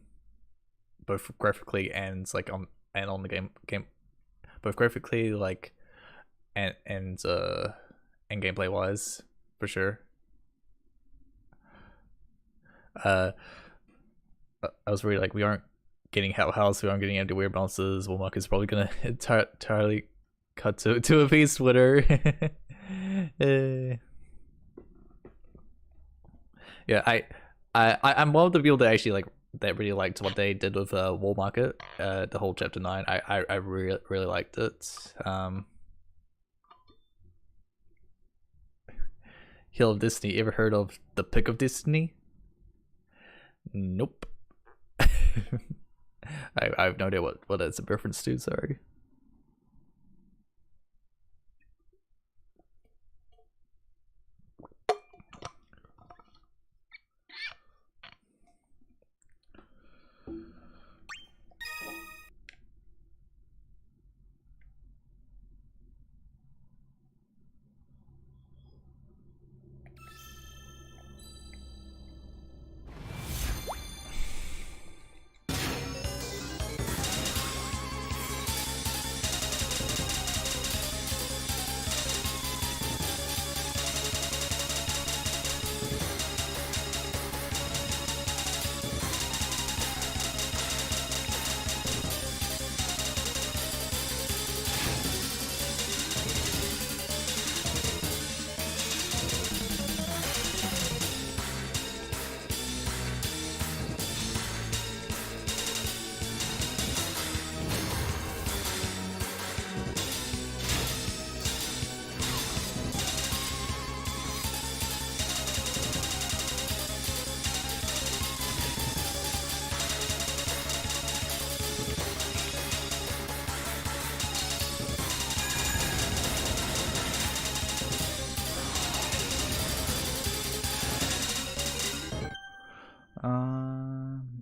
both graphically and like on the game, both graphically like and gameplay wise for sure. I was really like we aren't getting Hell House, we aren't getting empty weird monsters. Walmart is probably gonna entirely cut to a beast winner. Yeah, I'm one of the people that actually like that really liked what they did with Wall Market, the whole chapter 9. I really liked it. Hill of Destiny. Ever heard of the Pick of Destiny? Nope. I have no idea what it's a reference to. Sorry.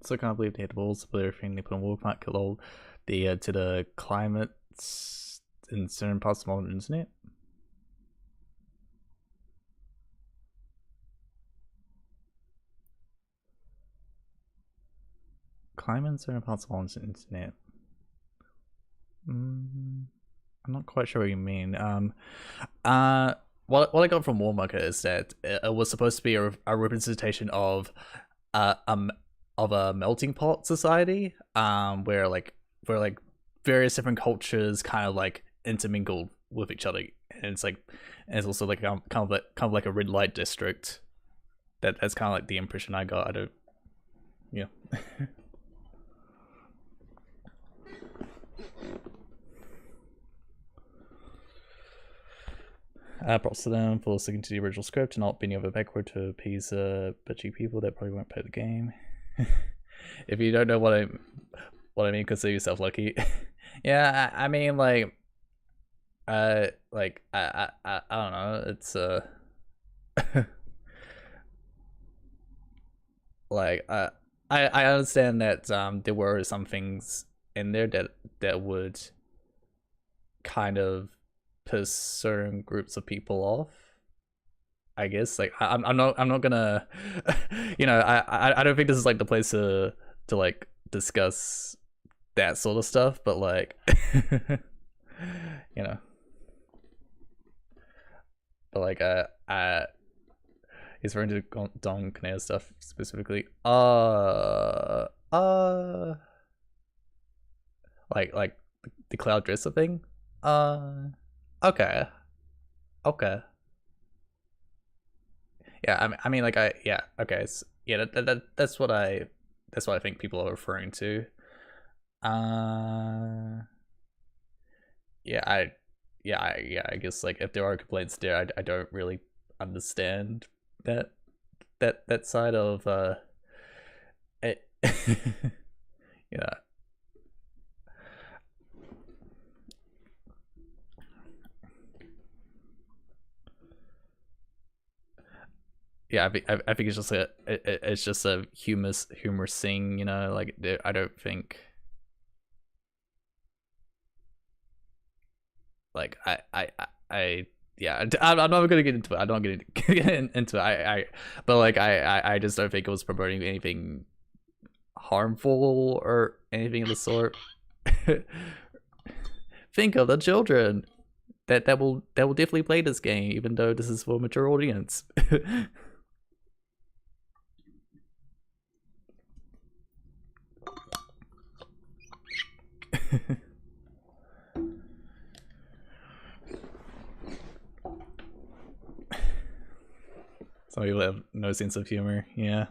So I can't believe they had balls to play everything they put on Warpack lol the to the climates in certain parts of the modern internet. Climate in certain parts of the modern internet. I'm not quite sure what you mean. What I got from War Market is that it was supposed to be a representation of a melting pot society, where various different cultures kind of like intermingled with each other, and it's also like kind of like a red light district. That's kind of like the impression I got. I don't, yeah. Props to them for sticking to the original script and not bending over backward to appease bitchy people that probably won't play the game. If you don't know what what I mean, consider yourself lucky. Yeah, I mean, I don't know. It's like I understand that there were some things in there that would kind of piss certain groups of people off. I guess like I'm not gonna you know I don't think this is like the place to like discuss that sort of stuff, but like you know, but like he's referring to Don Canea stuff specifically. Like the cloud dresser thing. Okay, okay. Yeah, I mean, like yeah, okay, yeah, that's what I think people are referring to. Yeah, I guess like if there are complaints there, I don't really understand that side of it. Yeah. Yeah, I think it's just it's just a humorous thing, you know. Like I don't think like I yeah, I'm not gonna get into it. I'm not gonna get into it. But like I just don't think it was promoting anything harmful or anything of the sort. Think of the children that will definitely play this game, even though this is for a mature audience. Some people have no sense of humor. Yeah,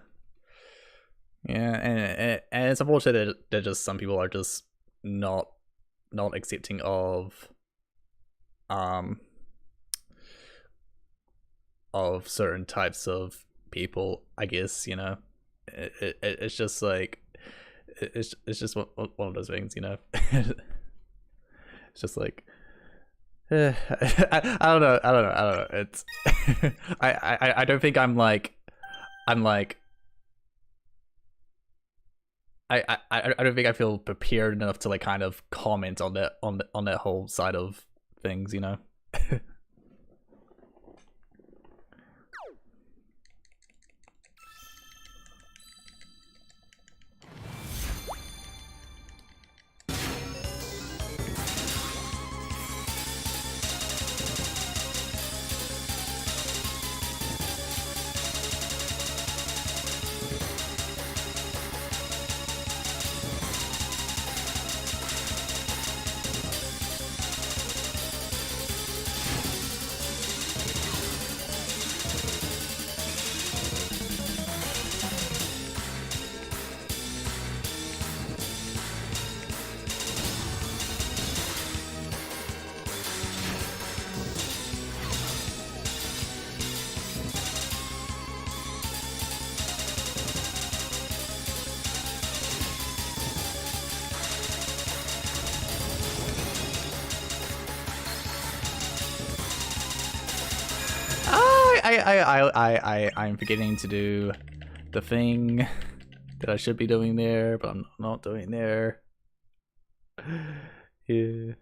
yeah, and it's unfortunate that just some people are just not accepting of certain types of people. I guess, you know, it's just like it's just one of those things, you know. It's just like I don't know. It's I don't think I'm like I don't think I feel prepared enough to like kind of comment on that whole side of things, you know. I'm forgetting to do the thing that I should be doing there, but I'm not doing there. Yeah.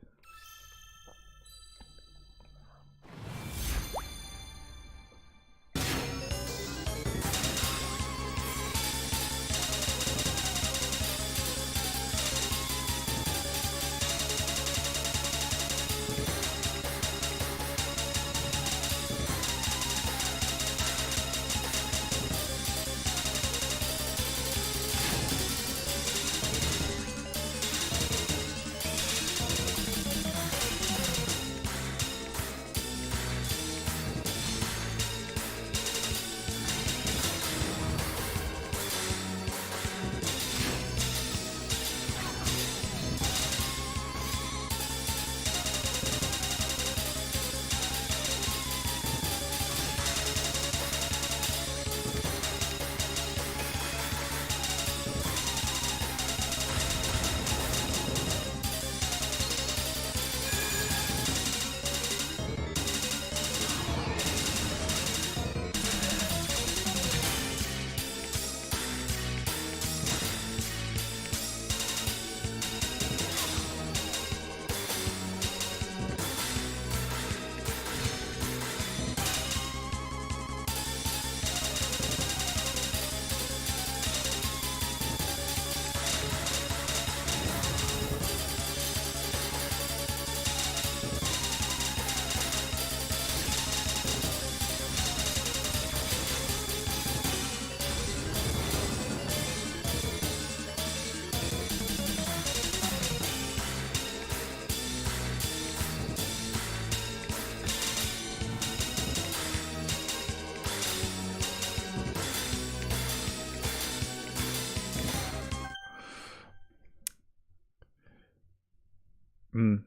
Mm.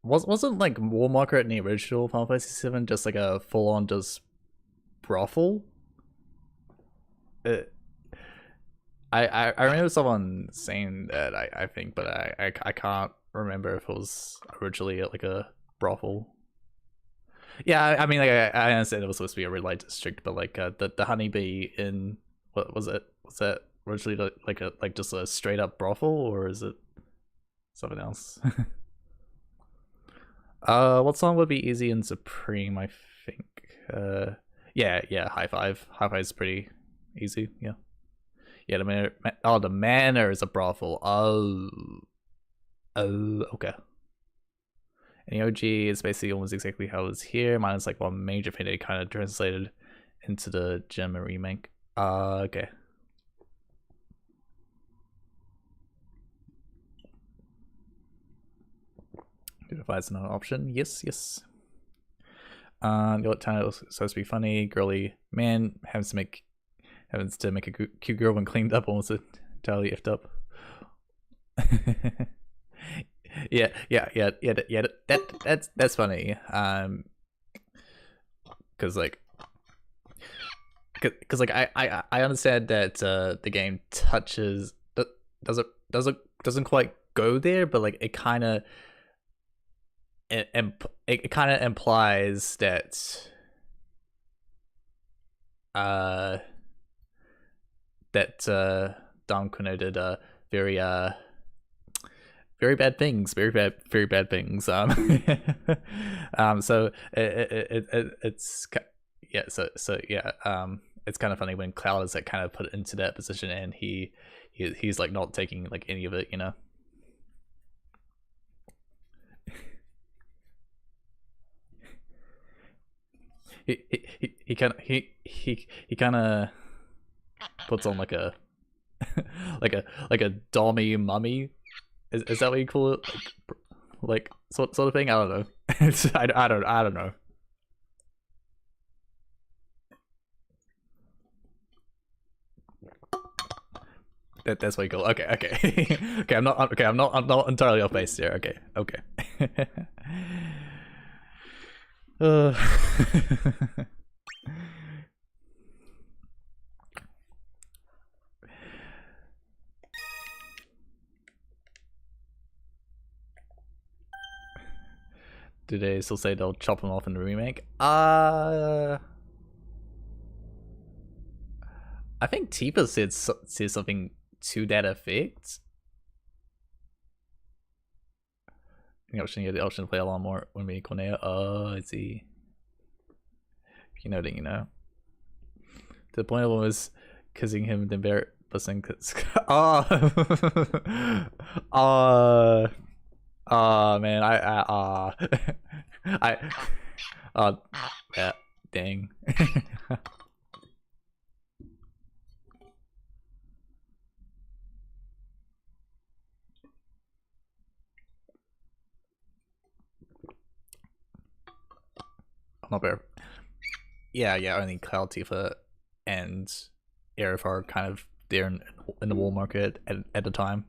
Wasn't like War Market in the original Final Fantasy 7 just like a full on just brothel? I remember someone saying that, I think, but I can't remember if it was originally like a brothel. Yeah, I mean, like, I understand it was supposed to be a red light district, but like the honeybee in, what was it? Was that originally like just a straight up brothel, or is it something else? What song would be easy and supreme? I think. Yeah, high five. High five is pretty easy. Yeah. Yeah, the manor is a brothel. Oh, okay. And the OG is basically almost exactly how it was here, minus like one major thing they kind of translated into the German remake. Okay. Identify as another option. Yes. The old town was supposed to be funny, girly man happens to make a cute girl when cleaned up, almost entirely effed up. yeah. That's funny. Because like I understand that the game touches doesn't quite go there, but like it kind of implies that Dom Kuno did very bad things, very bad things. So it's yeah. So yeah. It's kind of funny when Cloud is like kind of put into that position, and he's like not taking like any of it, you know. He kind of puts on like a like a dommy mummy. Is that what you call it? Like sort of thing? I don't know. I don't know. That's what you call it. Okay. Okay, I'm not entirely off base here. Okay. Do they still say they'll chop him off in the remake? I think Tifa said something to that effect. The option to play a lot more when we Corneo. Oh, I see. If you know, then you know. To the point of was kissing him, then bear listening. Cause man, yeah, dang. Not bad. Yeah, only Cloud, Tifa, and Aerith are kind of there in the War Market at the time.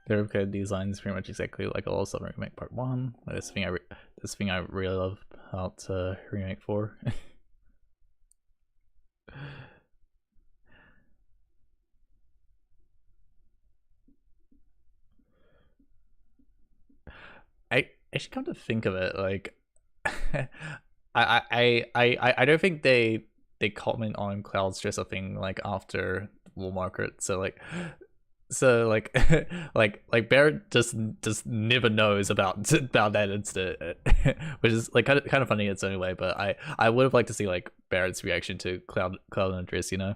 Their design is pretty much exactly like all of Summer Remake Part 1. This thing I really love about Remake 4. actually come to think of it, like I don't think they comment on Cloud's dress up thing like after Wall Market, so like like Barrett just never knows about that incident, which is like kind of funny in its own way. But I would have liked to see like Barrett's reaction to Cloud and dress, you know.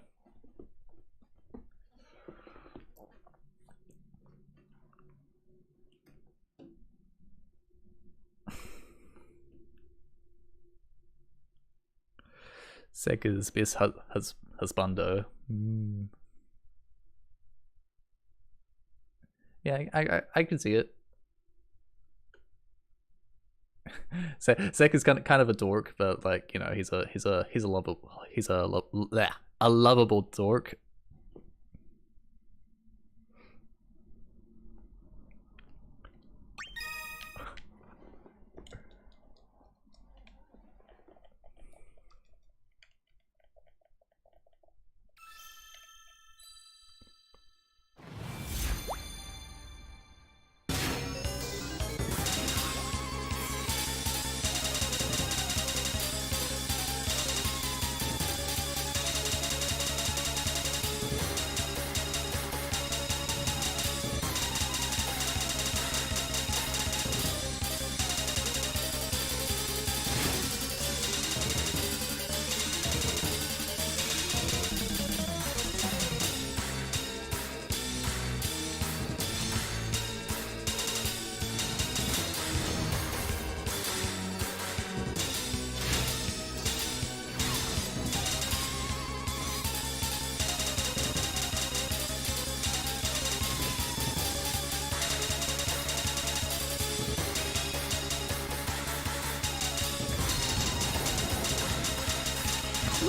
Seka's best husbando. Yeah, I can see it. Seka's kind of a dork, but like, you know, he's a lovable dork.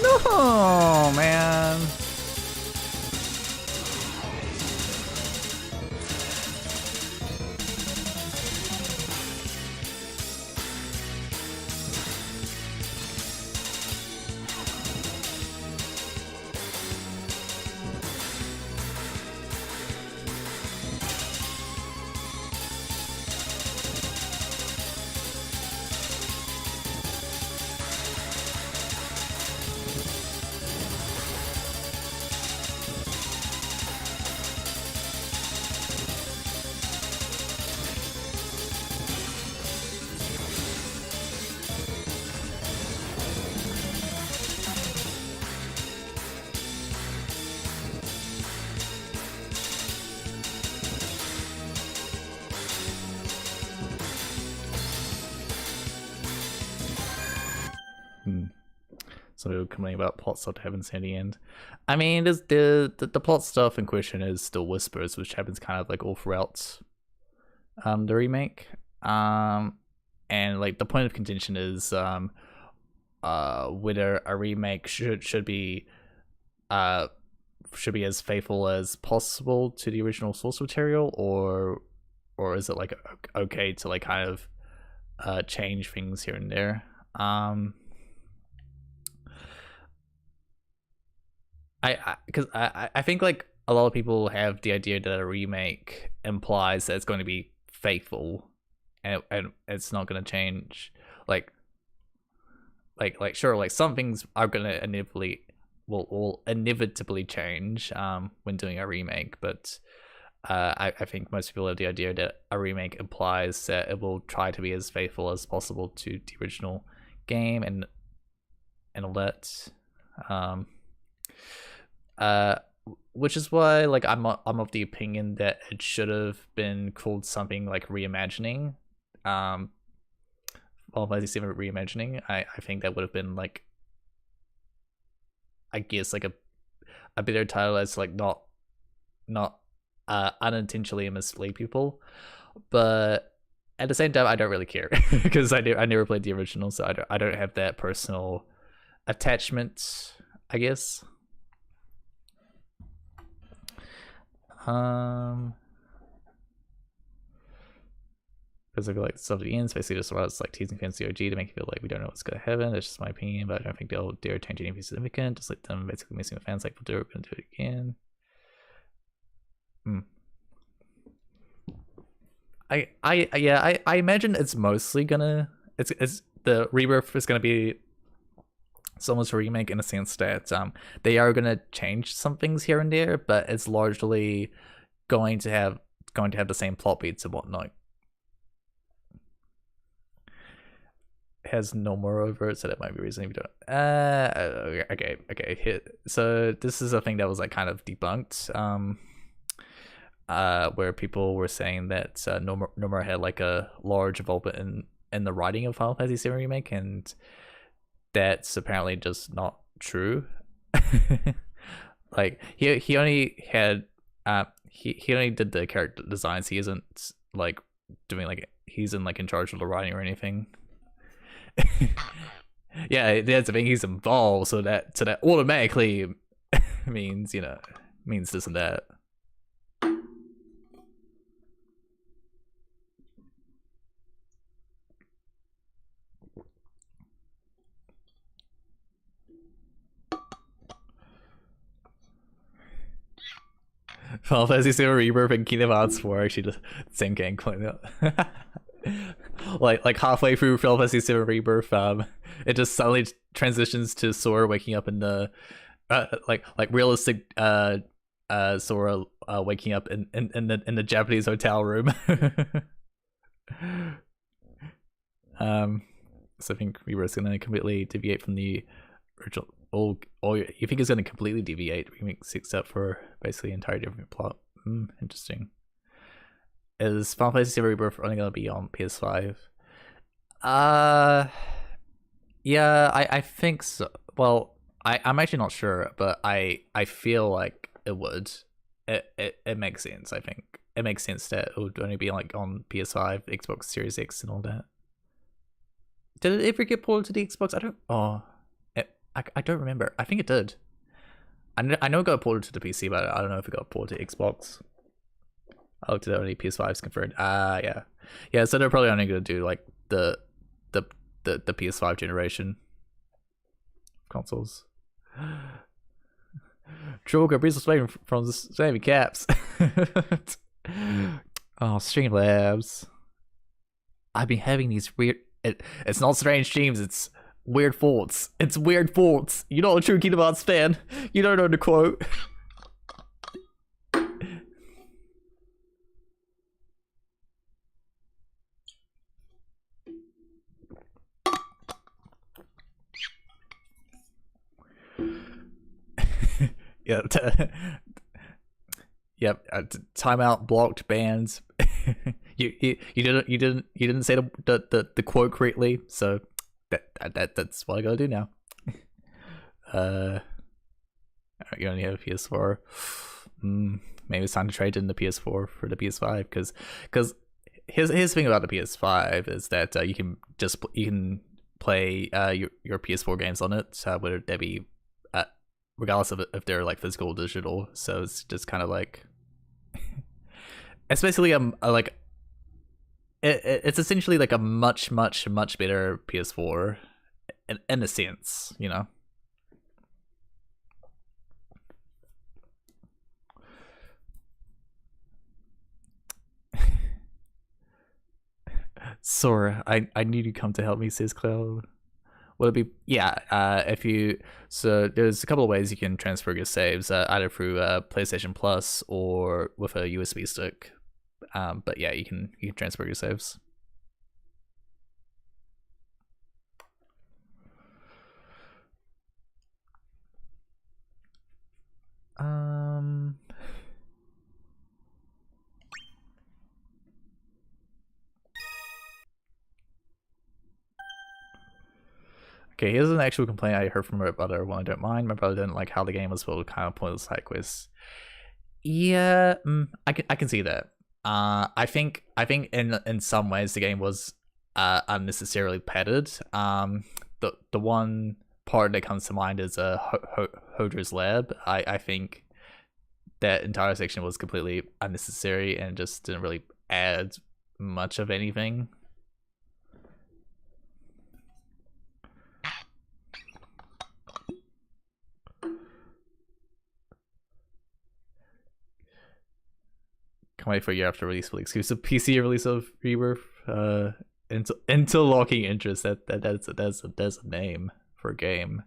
No, man. So complaining about plot stuff happens in the end. I mean, there's the plot stuff in question is still whispers, which happens kind of like all throughout the remake. And like the point of contention is whether a remake should be as faithful as possible to the original source material, or is it like okay to like kind of change things here and there. Because I think like a lot of people have the idea that a remake implies that it's going to be faithful, and it's not going to change. Like sure, like some things are going to will inevitably change when doing a remake, but I think most people have the idea that a remake implies that it will try to be as faithful as possible to the original game and all that. Which is why like I'm of the opinion that it should have been called something like reimagining. Final Fantasy 7 reimagining. I think that would have been like, I guess like a better title as like not unintentionally mislead people, but at the same time I don't really care because I never played the original, so I don't have that personal attachment, I guess. Because I feel like stuff at the end, basically just about it's like teasing fans the OG to make you feel like we don't know what's gonna happen. That's just my opinion, but I don't think they'll dare change anything significant. Just like them basically missing the fans like we're gonna do it again. I imagine it's mostly gonna it's the rebirth is gonna be almost a remake in a sense that they are gonna change some things here and there, but it's largely going to have the same plot beats and whatnot. Has no more overt, so that might be reason you don't. Okay. So this is a thing that was like kind of debunked. Where people were saying that Nomura had like a large involvement in the writing of Final Fantasy VII Remake, and that's apparently just not true. Like he only had he only did the character designs. He isn't like doing like he's in like in charge of the writing or anything. Yeah, that's the thing. He's involved, so that automatically means means this and that. Final Fantasy VII Rebirth and Kingdom Hearts 4 are actually the same game. like halfway through Final Fantasy VII Rebirth, it just suddenly transitions to Sora waking up in the like realistic Sora waking up in the Japanese hotel room. So I think Rebirth's gonna completely deviate from the original. Or you think it's gonna completely deviate remix except for basically entirely different plot? Interesting. Is Final Fantasy VII Rebirth only gonna be on PS5? Yeah, I think so. Well, I'm actually not sure, but I feel like it would. It makes sense. I think it makes sense that it would only be like on PS5, Xbox Series X, and all that. Did it ever get ported to the Xbox? I don't. Oh, I don't remember. I think it did. I know it got ported to the PC, but I don't know if it got ported to Xbox. I looked at only PS5's confirmed. Yeah. So they're probably only gonna do like the PS5 generation consoles. Trollker, please explain from the same caps. Oh, Streamlabs. I've been having these weird. It's not strange streams. It's weird thoughts. It's weird thoughts. You're not a true Kingdom Hearts fan. You don't know the quote. Yeah. Yep. Timeout, blocked, bans. you didn't say the quote correctly, so that's what I gotta do now. You only have a PS4. Maybe it's time to trade in the PS4 for the PS5 because here's the thing about the PS5 is that you can play your PS4 games on it, whether they be regardless of if they're like physical or digital. So it's just kind of like it's basically like it's essentially like a much better PS4 in a sense, you know. Sora, I need you to come to help me, says Cloud. Will it be? Yeah. If you there's a couple of ways you can transfer your saves, either through PlayStation Plus or with a USB stick. But yeah, you can transfer your saves. Okay, here's an actual complaint I heard from my brother. One I don't mind. My brother didn't like how the game was full of kind of pointless side quests. Yeah, I can see that. I think in some ways the game was unnecessarily padded. The one part that comes to mind is Hodra's lab. I think that entire section was completely unnecessary and just didn't really add much of anything. Can't wait for a year after release for the exclusive PC release of Rebirth. Interlocking interest. That's a name for a game.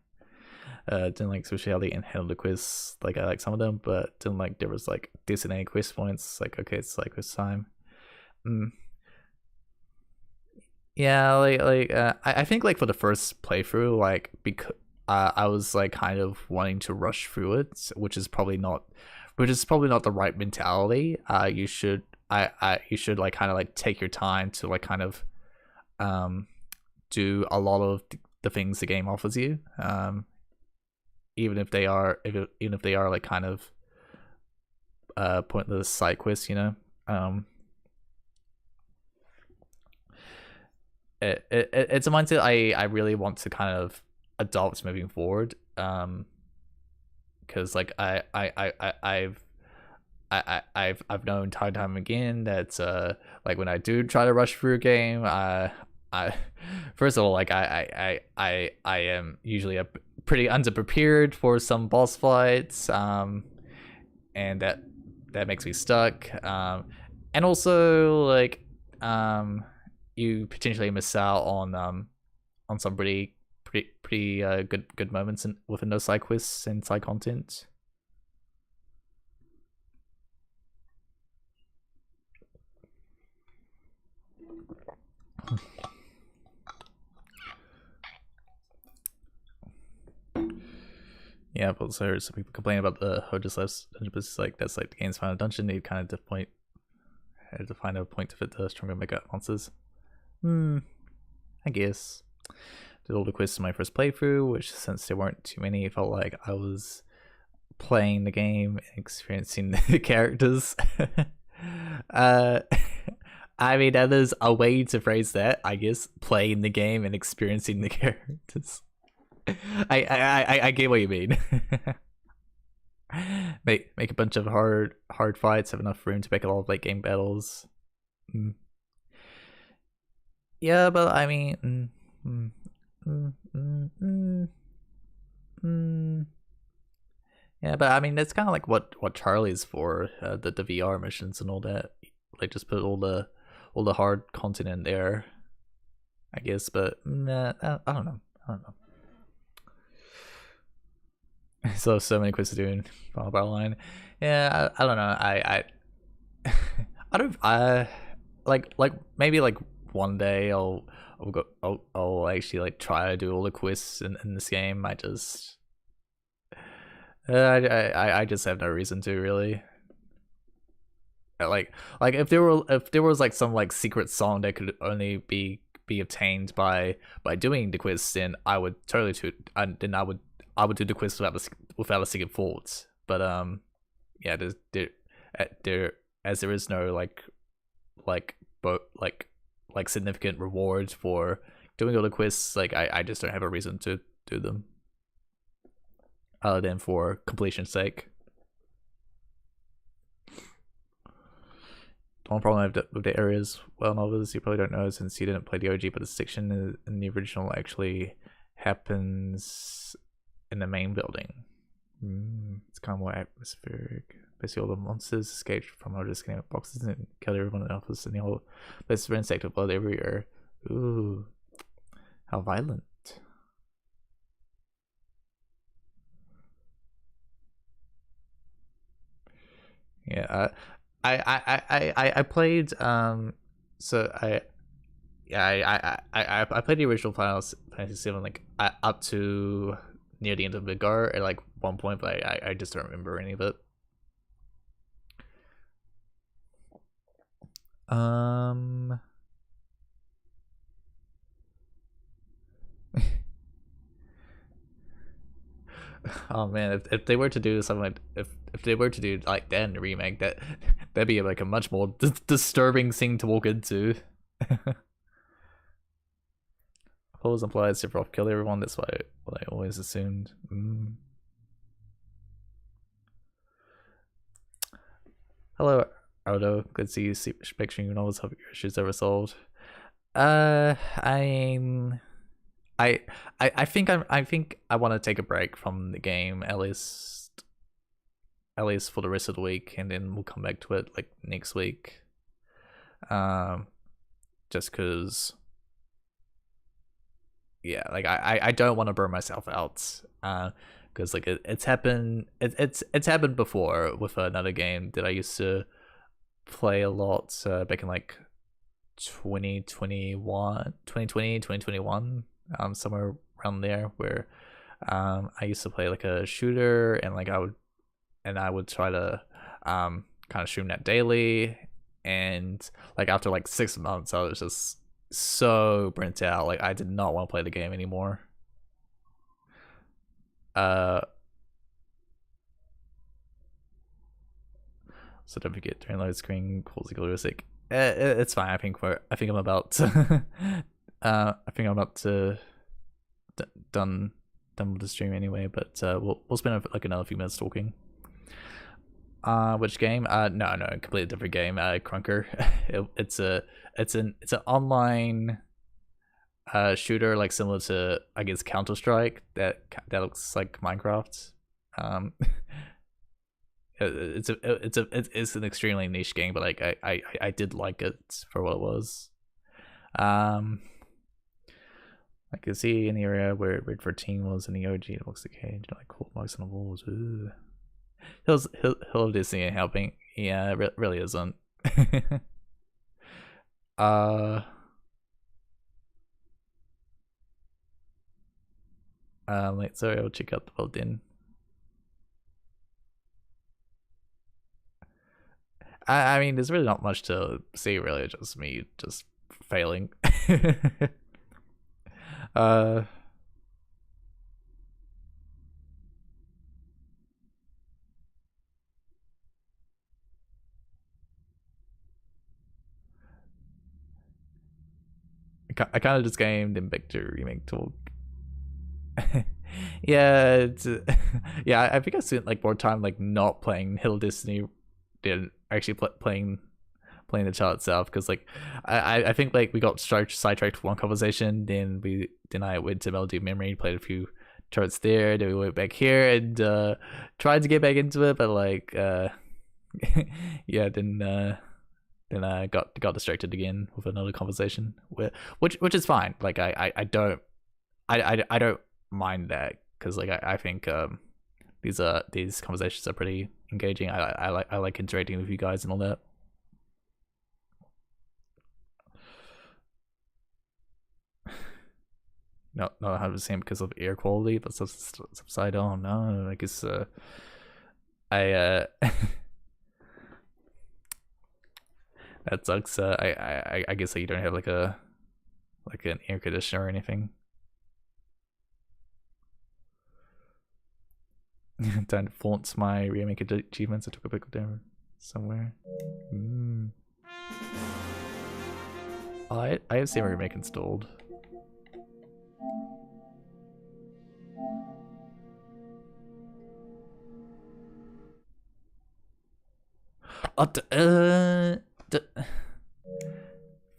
Didn't like especially and handle the quiz. Like I like some of them, but didn't like there was like designated quiz points. Like okay, it's like quiz time. Yeah, I think like for the first playthrough, like because I was like kind of wanting to rush through it, which is probably not the right mentality. You should like kind of like take your time to like kind of do a lot of the things the game offers you. Even if they are like kind of pointless side quests, you know. It's a mindset I really want to kind of adopt moving forward. Because like I've known time and time again that like when I do try to rush through a game, I first of all like I am usually pretty underprepared for some boss fights, and that makes me stuck, and also like you potentially miss out on some pretty good moments within those side quests and side content. Yeah, but also heard some people complain about the Hodges like that's like the game's final dungeon. You kind of had to find a point to fit the stronger mega monsters. I guess. Did all the quests in my first playthrough, which since there weren't too many, it felt like I was playing the game and experiencing the characters. I mean, that is a way to phrase that, I guess. Playing the game and experiencing the characters. I get what you mean. make a bunch of hard fights, have enough room to make a lot of late game battles. Yeah, but I mean, yeah, but I mean that's kind of like what Charlie's for, the VR missions and all that. Like just put all the hard content in there, I guess. But I don't know. So many quests to do in Final Battle Line. Yeah, I don't know. I don't like maybe like one day I'll actually like try to do all the quests in this game. I just have no reason to really. Like if there was like some like secret song that could only be obtained by doing the quiz, then I would totally I would do the quiz without a second thought. But yeah, there as there is no like significant reward for doing all the quiz. Like I just don't have a reason to do them other than for completion's sake. The one problem I have with the areas well novels you probably don't know since you didn't play the OG, but the section in the original actually happens in the main building. It's kind of more atmospheric. Basically, all the monsters escaped from our disconnected boxes and killed everyone in the office, and the whole place is ransacked with blood everywhere. Ooh, how violent! Yeah, I played so I played the original Final Fantasy VII like up to near the end of Midgar at like one point, but I just don't remember any of it. Oh man, if they were to do something like if they were to do like that in the remake, that'd be like a much more disturbing thing to walk into. Always implies Sephiroth kill everyone. That's what I always assumed. Hello, Aldo. Good to see you. Make sure you always hope your issues are resolved. I think I want to take a break from the game at least at least for the rest of the week, and then we'll come back to it like next week. Just because, yeah, like I don't want to burn myself out. Because like it's happened before with another game that I used to play a lot back in like 2021, somewhere around there, where I used to play like a shooter, and like I would try to kind of stream that daily, and like after like 6 months I was just so burnt out. Like I did not want to play the game anymore. So don't forget during load screen calls realistic. It's fine. I think I'm about to, done with the stream anyway. But we'll spend like another few minutes talking. Which game? No, completely different game. Crunker. It's an online shooter, like similar to, I guess, Counter-Strike, that looks like Minecraft. It's an extremely niche game, but like I did like it for what it was. I can see in the area where Red 14 was in the OG, it looks okay. Like cool marks on the walls. Ooh. Hill of Disney and helping. Yeah, it really isn't. Like, sorry, I'll check out the world then. I mean, there's really not much to see, really. Just me just failing. I kind of just gamed in back to remake talk. Yeah, yeah. I think I spent like more time like not playing Hill Disney than actually playing the chart itself, because like I think like we got sidetracked for one conversation, then I went to Melody Memory, played a few charts there, then we went back here and tried to get back into it, but like yeah, then I got distracted again with another conversation, which is fine. Like I don't mind that, because like I think these conversations are pretty engaging. I like interacting with you guys and all that. Not 100% because of air quality, but subside. Oh no, I guess that sucks. I guess like you don't have like an air conditioner or anything. Time to flaunt my remake achievements. I took a pic of them somewhere. I have seen my remake installed.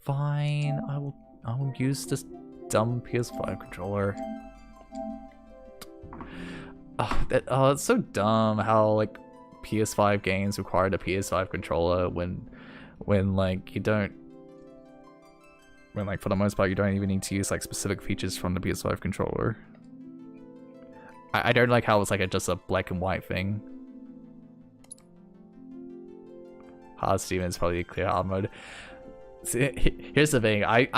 Fine. I will use this dumb PS5 controller. It's so dumb how like PS5 games require the PS5 controller when like you don't, when like for the most part you don't even need to use like specific features from the PS5 controller. I don't like how it's like just a black and white thing. Hard Steven is probably a clear hard mode. See, here's the thing. I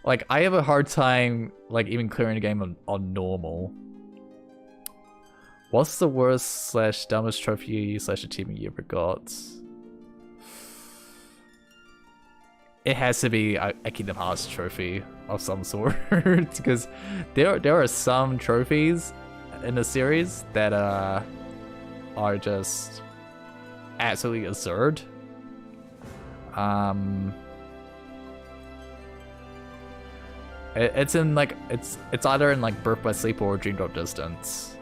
like I have a hard time like even clearing a game on normal. What's the worst / dumbest trophy / achievement you ever got? It has to be a Kingdom Hearts trophy of some sort, because there are some trophies in the series that are just absolutely absurd. It's in like it's either in like Birth by Sleep or Dream Drop Distance.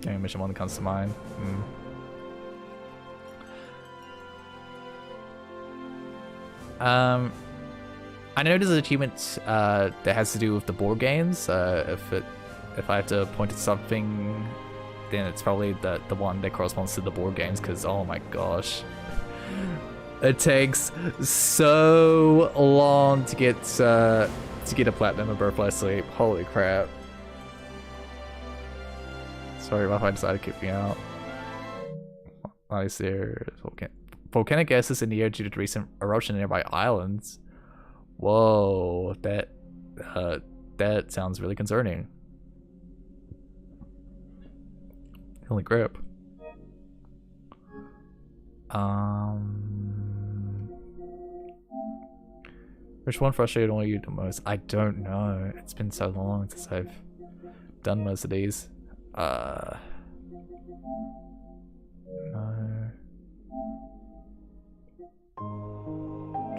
Game mission one that comes to mind. I know there's an achievement that has to do with the board games. If it if I have to point to something, then it's probably the one that corresponds to the board games, because oh my gosh. It takes so long to get a platinum in Birth by Sleep. Holy crap. Sorry if I decided to kick me out. Is there volcanic gases in the air due to recent eruption in nearby islands? Whoa, that sounds really concerning. Holy crap. Which one frustrated you the most? I don't know. It's been so long since I've done most of these. No.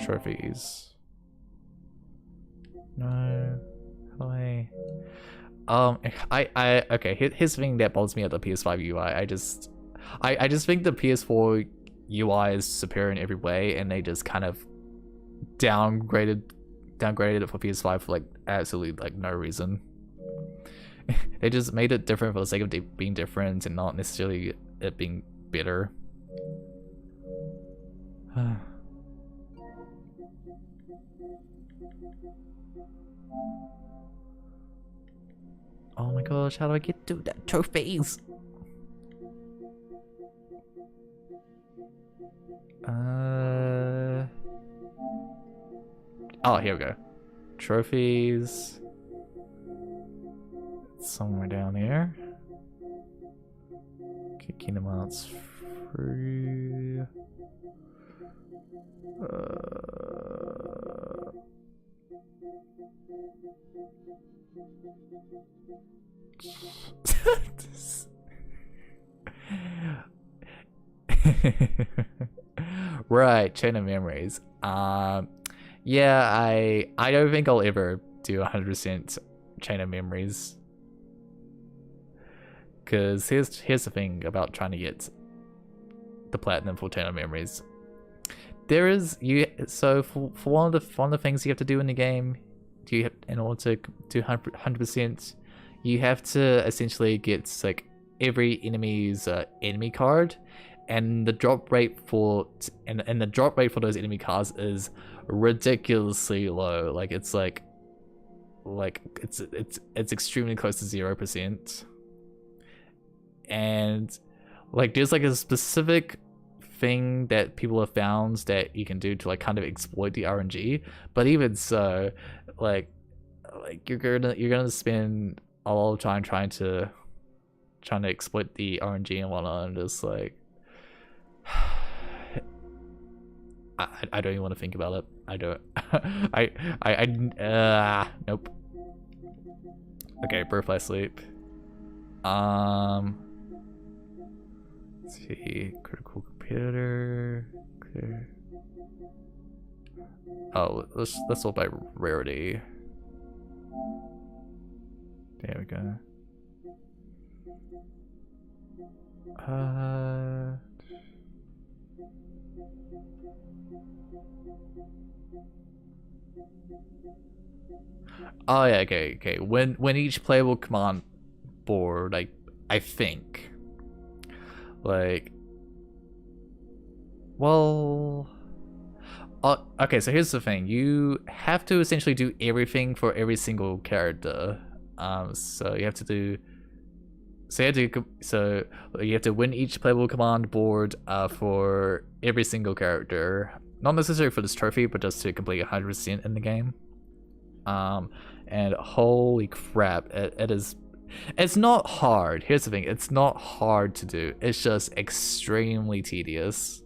Trophies. No. Hi. Okay, here's the thing that bothers me at the PS5 UI. I just think the PS4 UI is superior in every way, and they just kind of downgraded it for PS5 for like absolutely like no reason. They just made it different for the sake of being different and not necessarily it being better. Oh my gosh, how do I get to that trophies? Oh, here we go. Trophies. It's somewhere down here. Okay, Kingdom Hearts free. Right, Chain of Memories. Yeah, I don't think I'll ever do 100% Chain of Memories. Cause here's the thing about trying to get the platinum for Chain of Memories. There is for one of the things you have to do in the game, in order to do 100%, you have to essentially get like every enemy's enemy card, and the drop rate for those enemy cards is ridiculously low. Like it's extremely close to 0%. And like there's like a specific thing that people have found that you can do to like kind of exploit the RNG, but even so, like you're gonna spend a lot of time trying to exploit the RNG and whatnot, and just like I don't even want to think about it. I don't. Nope. Okay, Birth by Sleep. Let's see, critical competitor. Clear. Oh, let's sort by rarity. There we go. Oh yeah, okay. When each playable command board, like I think, like, well, okay. So here's the thing: you have to essentially do everything for every single character. So you have to win each playable command board for every single character. Not necessarily for this trophy, but just to complete 100% in the game. And holy crap, it's not hard. Here's the thing, it's not hard to do. It's just extremely tedious.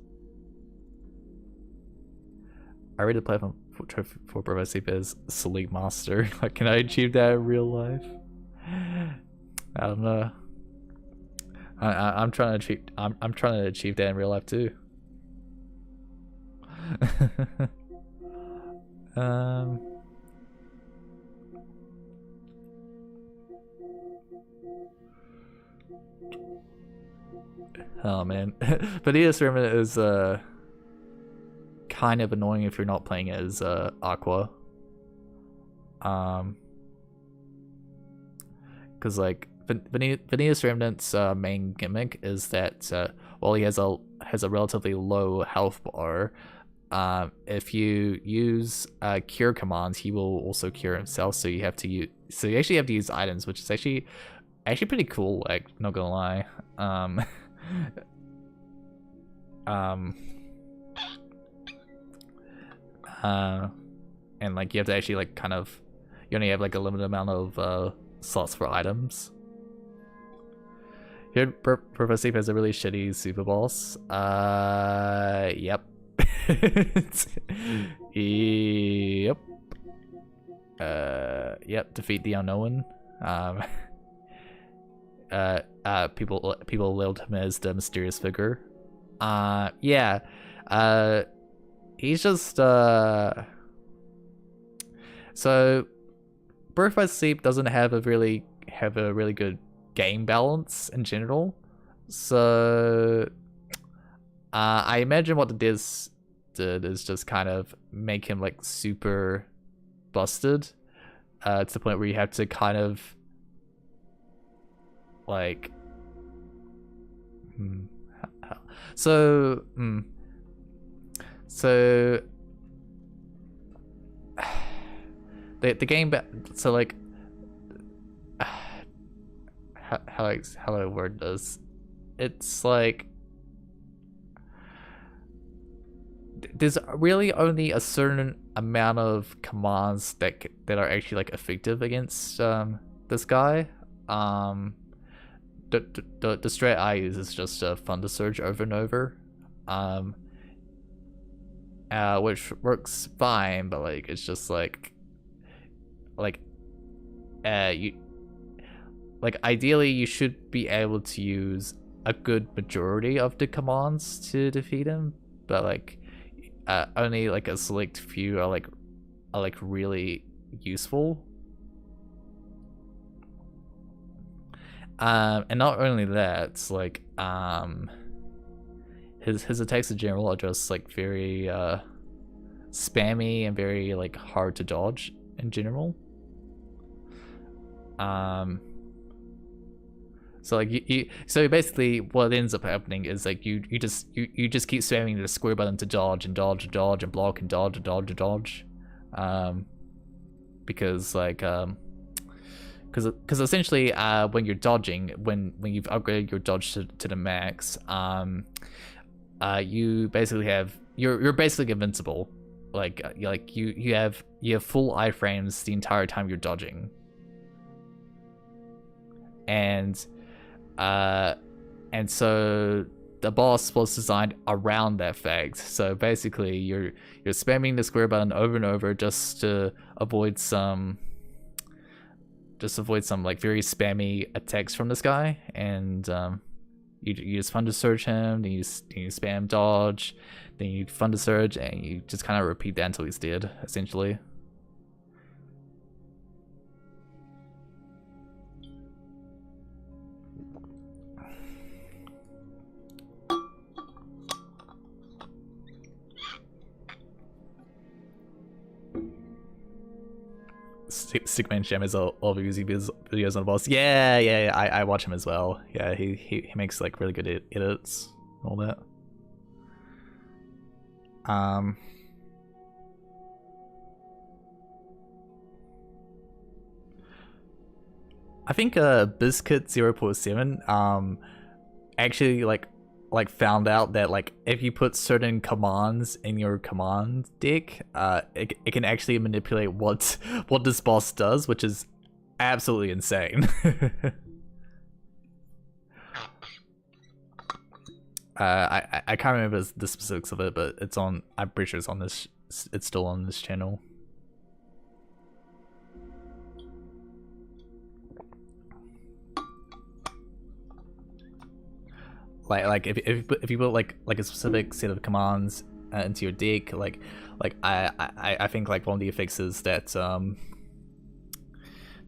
I read the platform for Birth by Sleep as Sleep Master. Like, can I achieve that in real life? I don't know. I'm trying to achieve that in real life too. Oh man, but Indeszero is kind of annoying if you're not playing as Aqua. because like Venus Remnant's main gimmick is that while he has a relatively low health bar, if you use cure commands, he will also cure himself. So you actually have to use items, which is actually pretty cool. Like, not gonna lie. And like you have to actually like kind of, you only have like a limited amount of slots for items. Here, Purple Sleep has a really shitty super boss. Yep. Yep. Yep. Defeat the unknown. People labeled him as the mysterious figure. Yeah. He's just so Birth by Sleep doesn't have a really good game balance in general. So I imagine what this did is just kind of make him like super busted to the point where you have to kind of like so the game so like how do I word this? It's like there's really only a certain amount of commands that are actually like effective against this guy. The strat I use is just Thunder Surge over and over, which works fine, but like it's just like you like ideally you should be able to use a good majority of the commands to defeat him, but like only like a select few are like really useful. And not only that, it's like his attacks in general are just like very spammy and very like hard to dodge in general. So like so basically what ends up happening is like you just keep spamming the square button to dodge and dodge and dodge and block and dodge and dodge and dodge, because like because essentially when you're dodging, when you've upgraded your dodge to the max, you basically have you're basically invincible. Like you have full iframes the entire time you're dodging, and so the boss was designed around that fact. So basically you're spamming the square button over and over just to avoid some like very spammy attacks from this guy, and you just Thunder Surge him, then you spam dodge, then you Thunder Surge, and you just kind of repeat that until he's dead, essentially. Stickman Shem is all of using videos on the boss. Yeah, I watch him as well. Yeah, he makes like really good edits and all that. I think Biscuit 0.7 actually like found out that like if you put certain commands in your command deck, it can actually manipulate what this boss does, which is absolutely insane. I can't remember the specifics of it, but it's on. I'm pretty sure it's on this. It's still on this channel. Like if you put like a specific set of commands into your deck, like I think like one of the effects is that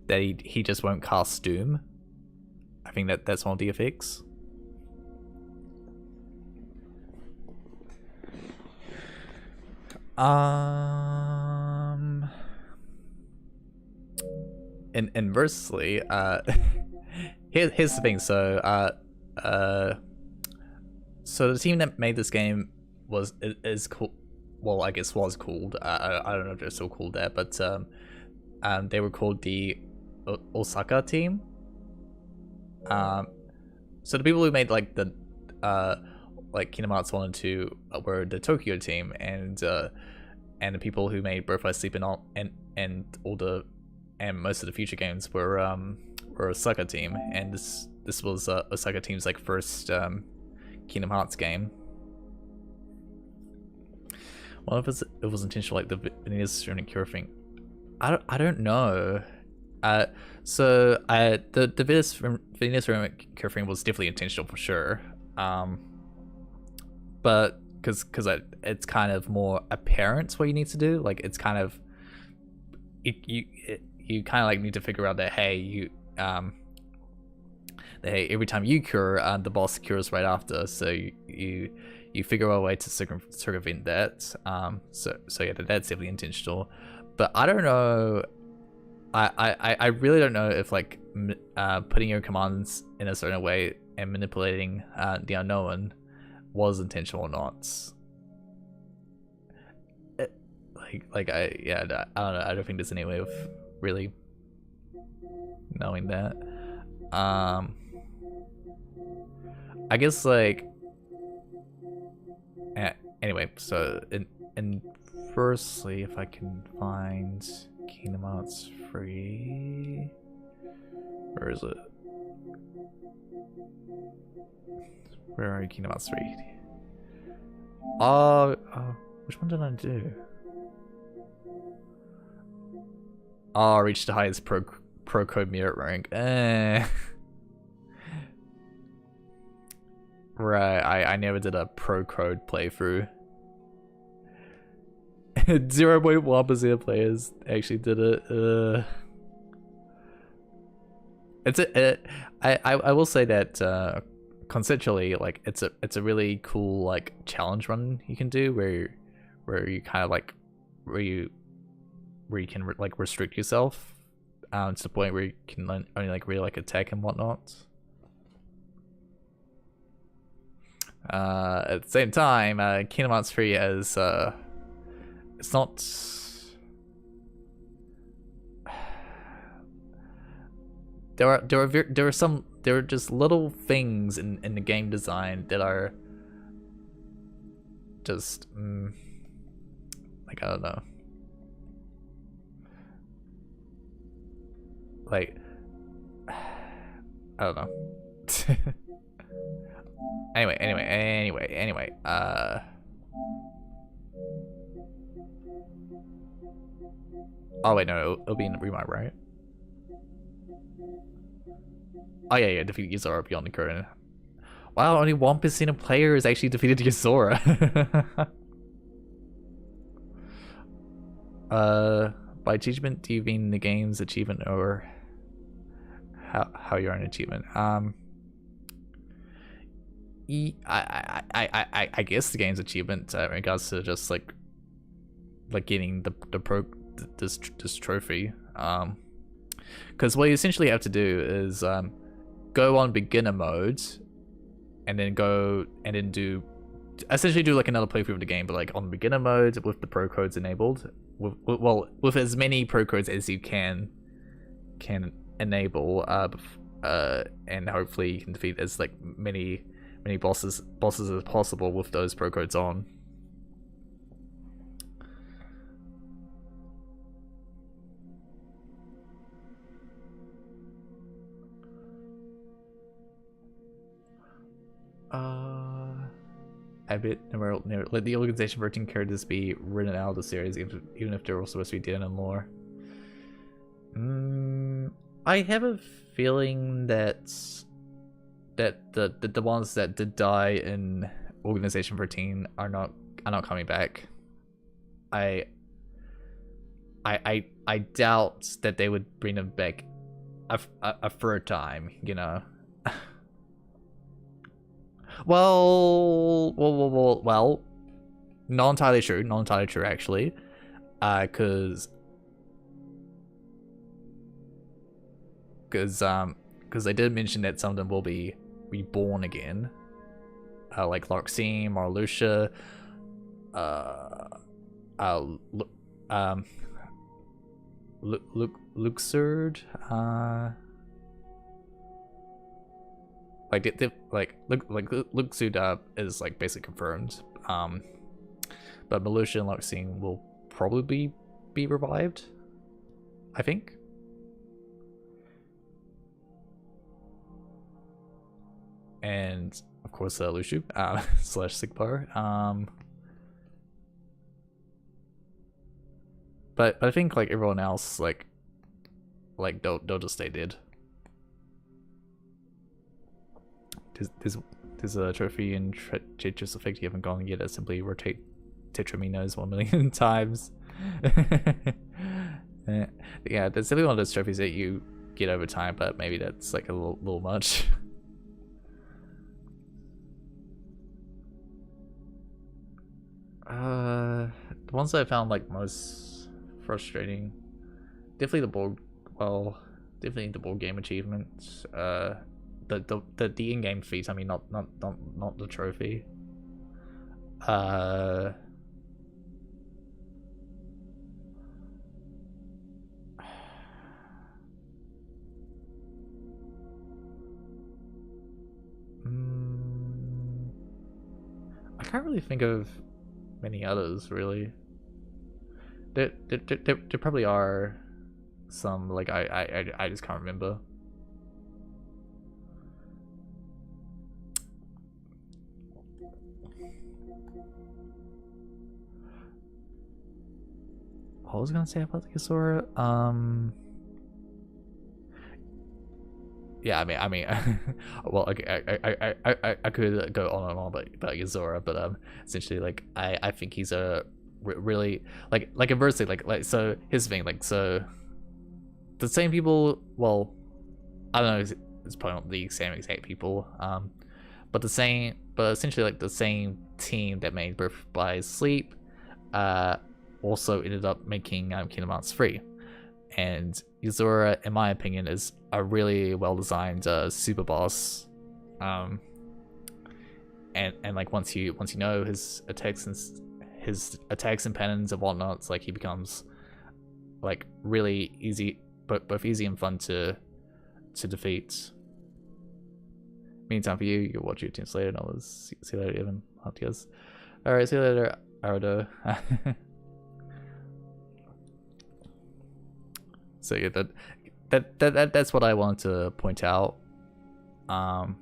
that he just won't cast Doom. I think that's one of the effects. inversely, here's the thing. So the team that made this game is cool. Well, I guess was called. I don't know if they're still called that, but they were called the Osaka team. So the people who made like the like Kingdom Hearts 1 and 2 were the Tokyo team, and the people who made Birth by Sleep and all and most of the future games were Osaka team, and this was Osaka team's like first Kingdom Hearts game. Well, if it was intentional, like the Venus and Cure thing, I don't know. So the Venus Cure thing was definitely intentional for sure. But because it's kind of more apparent what you need to do. Like it's kind of you kind of like need to figure out that hey every time you cure, the boss cures right after. So you figure out a way to circumvent that. So yeah, that's definitely intentional. But I don't know. I really don't know if like putting your commands in a certain way and manipulating the unknown was intentional or not. I don't know. I don't think there's any way of really knowing that. I guess like anyway. So in firstly, if I can find Kingdom Hearts 3, where is it? Where are you, Kingdom Hearts 3? Which one did I do? Oh, I reached the highest pro code merit rank. Right, I never did a pro code playthrough. 0.1% of players actually did it. I will say that conceptually, like it's a really cool like challenge run you can do where you kind of like where you can like restrict yourself to the point where you can only like really like attack and whatnot. At the same time, Kingdom Hearts 3 as it's not. There are just little things in the game design that are just like I don't know. Like I don't know. Anyway. Oh wait, no, it'll be in the remark, right? Oh yeah, defeat Yuzora beyond the current. Wow, only 1% of players actually defeated Yuzora. By achievement, do you mean the game's achievement or how you're an achievement? I guess the game's achievement in regards to just like getting this trophy. Because what you essentially have to do is go on beginner mode and then essentially do like another playthrough of the game, but like on beginner mode with the pro codes enabled, with as many pro codes as you can enable, and hopefully you can defeat as like many bosses as possible with those pro codes on. I bet never let the organization 13 characters be written out of the series, even if they're all supposed to be dead and more. I have a feeling that the ones that did die in Organization 13 are not coming back. I doubt that they would bring them back a third time, you know. Well, not entirely true actually, because because they did mention that some of them will be reborn again, like Larxene, Marluxia, Luxord, like Luxord is like basically confirmed, but Marluxia and Larxene will probably be revived, I think. And of course Lushu slash Sigbar. But I think like everyone else like they'll just stay dead. There's a trophy in Tetris Effect you haven't gone yet. Simply rotate Tetraminos 1 million times. Yeah, there's definitely one of those trophies that you get over time, but maybe that's like a little much. The ones that I found like most frustrating, definitely the board. Well, definitely the board game achievements. The in-game feats. I mean, not the trophy. I can't really think of many others, really. There probably are some, like I just can't remember. What was I gonna say about the Yosora? Yeah, I mean, well, okay, I could go on and on about Yozora, but essentially, like, I think he's a really like inversely, like so his thing, like, so the same people. Well, I don't know, it's probably not the same exact people, but essentially like the same team that made Birth by Sleep, also ended up making Kingdom Hearts 3. And Yozora, in my opinion, is a really well designed super boss, and like once you know his attacks and patterns and whatnot, it's like he becomes like really easy, both easy and fun to defeat. Meantime, for you, you'll watch your team later, and I'll see you later, Evan. Alright, see you later, Ardo. So yeah, that's what I wanted to point out. Oh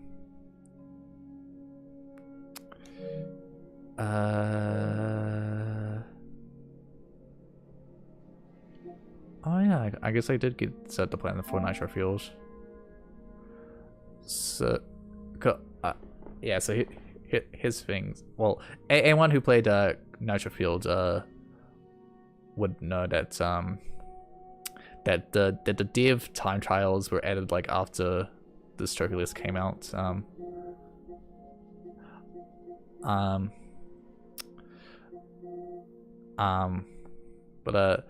yeah, I guess I did get set to play in the 4 Nitro Fields. So, yeah. So his things. Well, anyone who played Nitro Field would know that that the div time trials were added like after this trophy list came out. But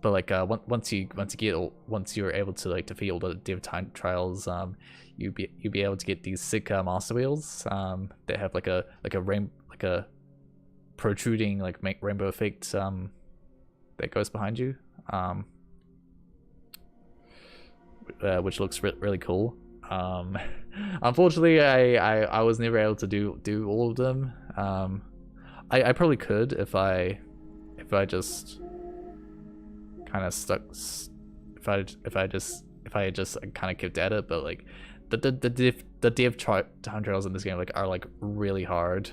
like once you're able to like defeat all the div time trials, you'll be able to get these sick master wheels that have like a protruding like rainbow effect that goes behind you, which looks really cool. Unfortunately, I was never able to do all of them. I probably could if I just kind of stuck. If I had just kind of kept at it, but like the div time trials in this game are like really hard.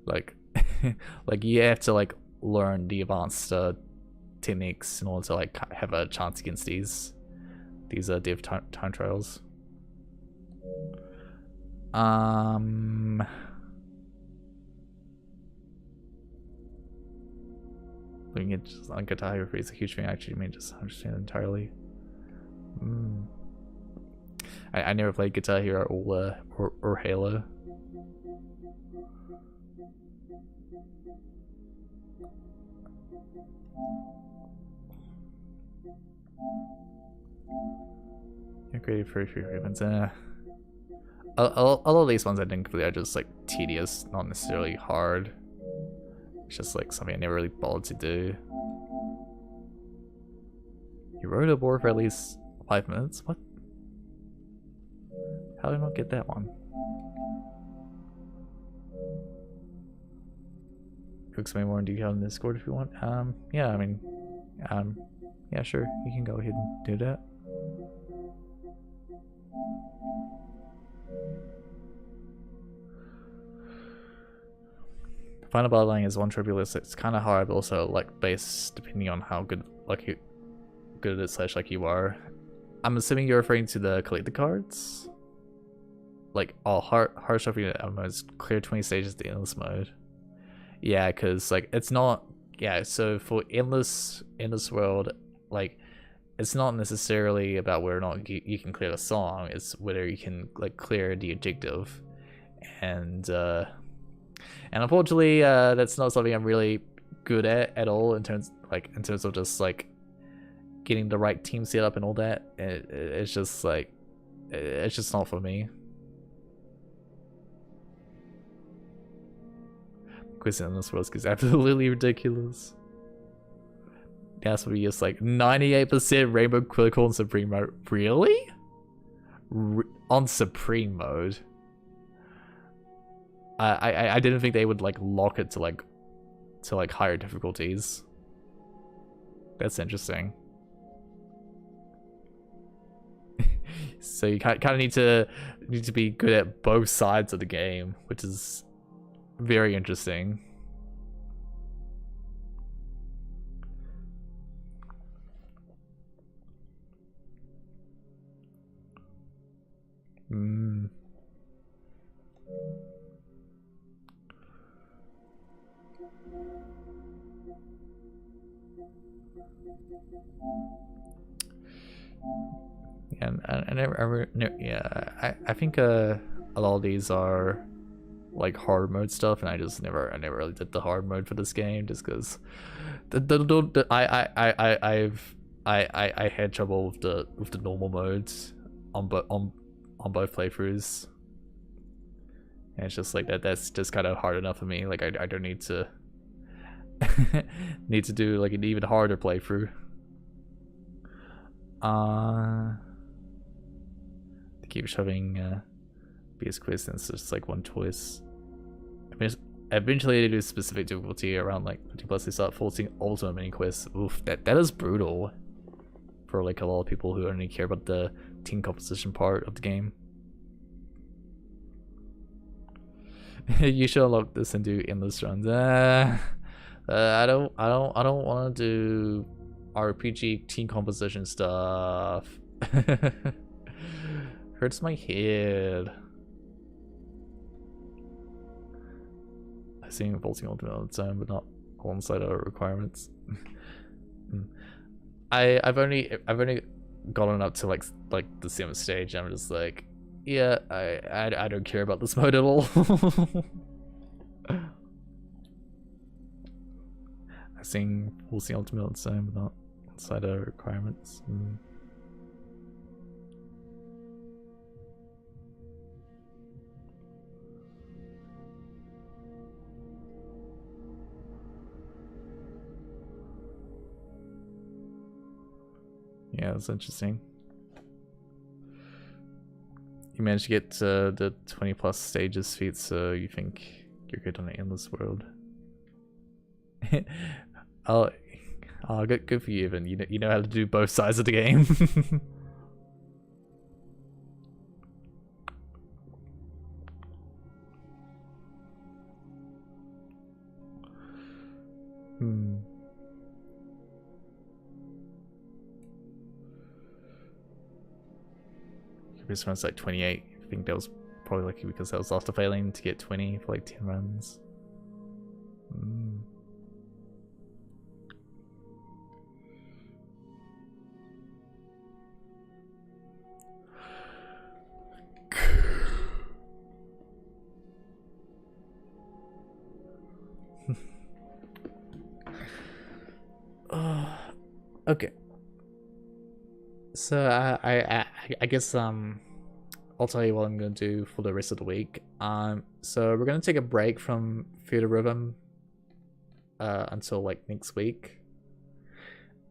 Like like you have to like learn the advanced techniques in order to like have a chance against these div time trials. Looking at just on guitar is a huge thing. Actually, I mean, just understand entirely. I never played Guitar Hero or Halo. You're created for free ravens. A lot of these ones I didn't complete are just like tedious, not necessarily hard. It's just like something I never really bothered to do. You rode a board for at least 5 minutes? What? How did I not get that one? Explain more in detail in Discord if you want. Yeah, I mean, yeah, sure, you can go ahead and do that. The final battle line is one tribulus. It's kind of hard, but also like based depending on how good, like, good at it slash like you are. I'm assuming you're referring to the collector cards. Like, all hard stuff you is clear 20 stages the endless mode. Yeah, because like it's not, yeah, so for endless world, like it's not necessarily about whether or not you can clear the song, it's whether you can like clear the objective. And unfortunately that's not something I'm really good at all in terms of just like getting the right team set up and all that. It's just like, it's just not for me. Quiz in this world is absolutely ridiculous. That's what just like 98% Rainbow Critical on Supreme mode. Really? On Supreme mode? I didn't think they would like lock it to like higher difficulties. That's interesting. So you kind of need to be good at both sides of the game, which is very interesting. I think a lot of these are like hard mode stuff, and I never really did the hard mode for this game just because I had trouble with the normal modes on both playthroughs, and it's just like that's just kind of hard enough for me. Like I don't need to do like an even harder playthrough. They keep shoving BS quiz, and it's just like one choice. I mean, eventually they do specific difficulty around like 50 plus. They start forcing ultimate mini quests. Oof, that is brutal for like a lot of people who only care about the team composition part of the game. You should unlock this and do endless runs. I don't want to do RPG team composition stuff. Hurts my head. I see Bolting Ultimate on its own, but not alongside our requirements. I've only gotten up to like the 7th stage, and I'm just like, yeah, I don't care about this mode at all. I've seen Bolting Ultimate on its own, but not outside our requirements. Yeah, that's interesting. You managed to get the 20 plus stages feat, so you think you're good on the endless world. Oh, good for you, Evan. You know how to do both sides of the game. This one's like 28. I think that was probably lucky because I was after failing to get 20 for like 10 runs. Okay. So I guess I'll tell you what I'm gonna do for the rest of the week. So we're gonna take a break from Theatrhythm until like next week.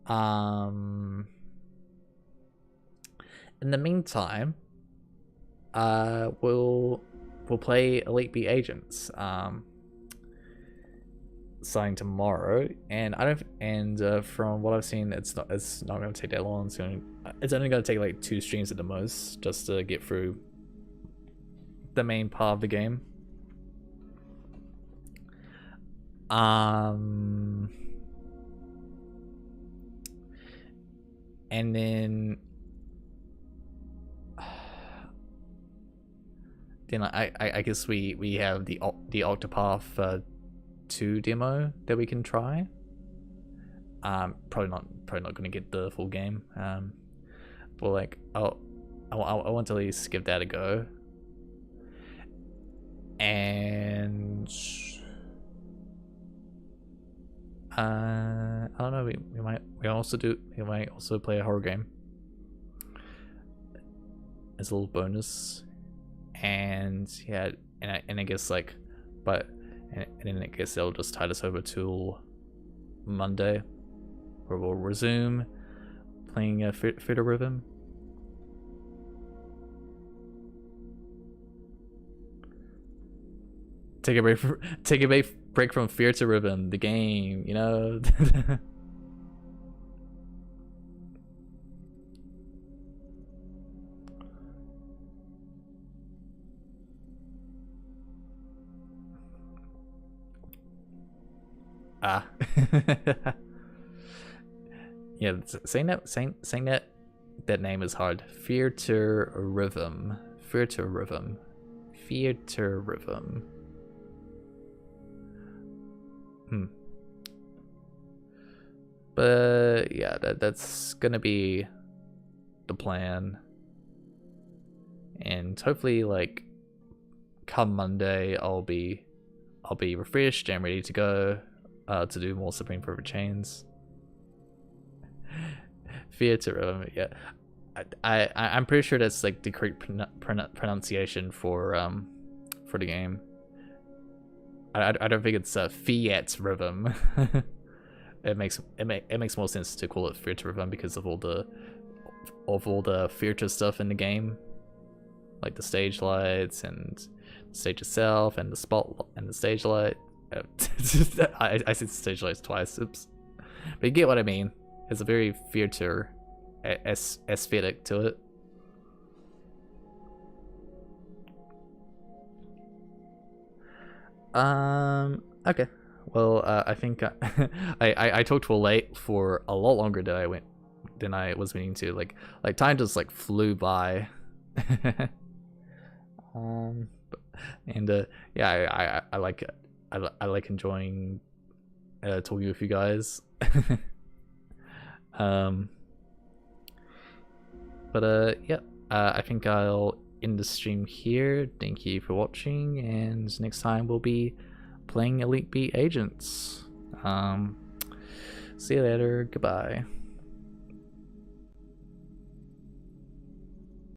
In the meantime, we'll play Elite Beat Agents starting tomorrow, and from what I've seen, it's not going to take that long. It's only going to take like 2 streams at the most, just to get through the main part of the game. And then I guess we have the Octopath 2 demo that we can try. Probably not gonna get the full game. But like I want to at least give that a go. And I don't know. We might also play a horror game as a little bonus. And yeah, and I guess like, and then I guess they'll just tide us over till Monday, where we'll resume playing Theatrhythm. Take a break from Theatrhythm, the game, you know. Yeah, saying that name is hard. Theatrhythm. But yeah, that's gonna be the plan, and hopefully like come Monday I'll be refreshed and ready to go to do more Supreme Forever Chains. Theatrhythm, yeah. I'm pretty sure that's like the correct pronunciation for the game. I don't think it's Theatrhythm. It makes more sense to call it Theatrhythm because of all the theater stuff in the game, like the stage lights and the stage itself and the spot and the stage light. I said stage lights twice. Oops, but you get what I mean. It's a very theater aesthetic to it. Okay. Well, I think I talked too late for a lot longer than I was meaning to. Like time just like flew by. Yeah, I like enjoying talking with you guys. Yeah, I think I'll end the stream here. Thank you for watching, and next time we'll be playing Elite Beat Agents. See you later. Goodbye.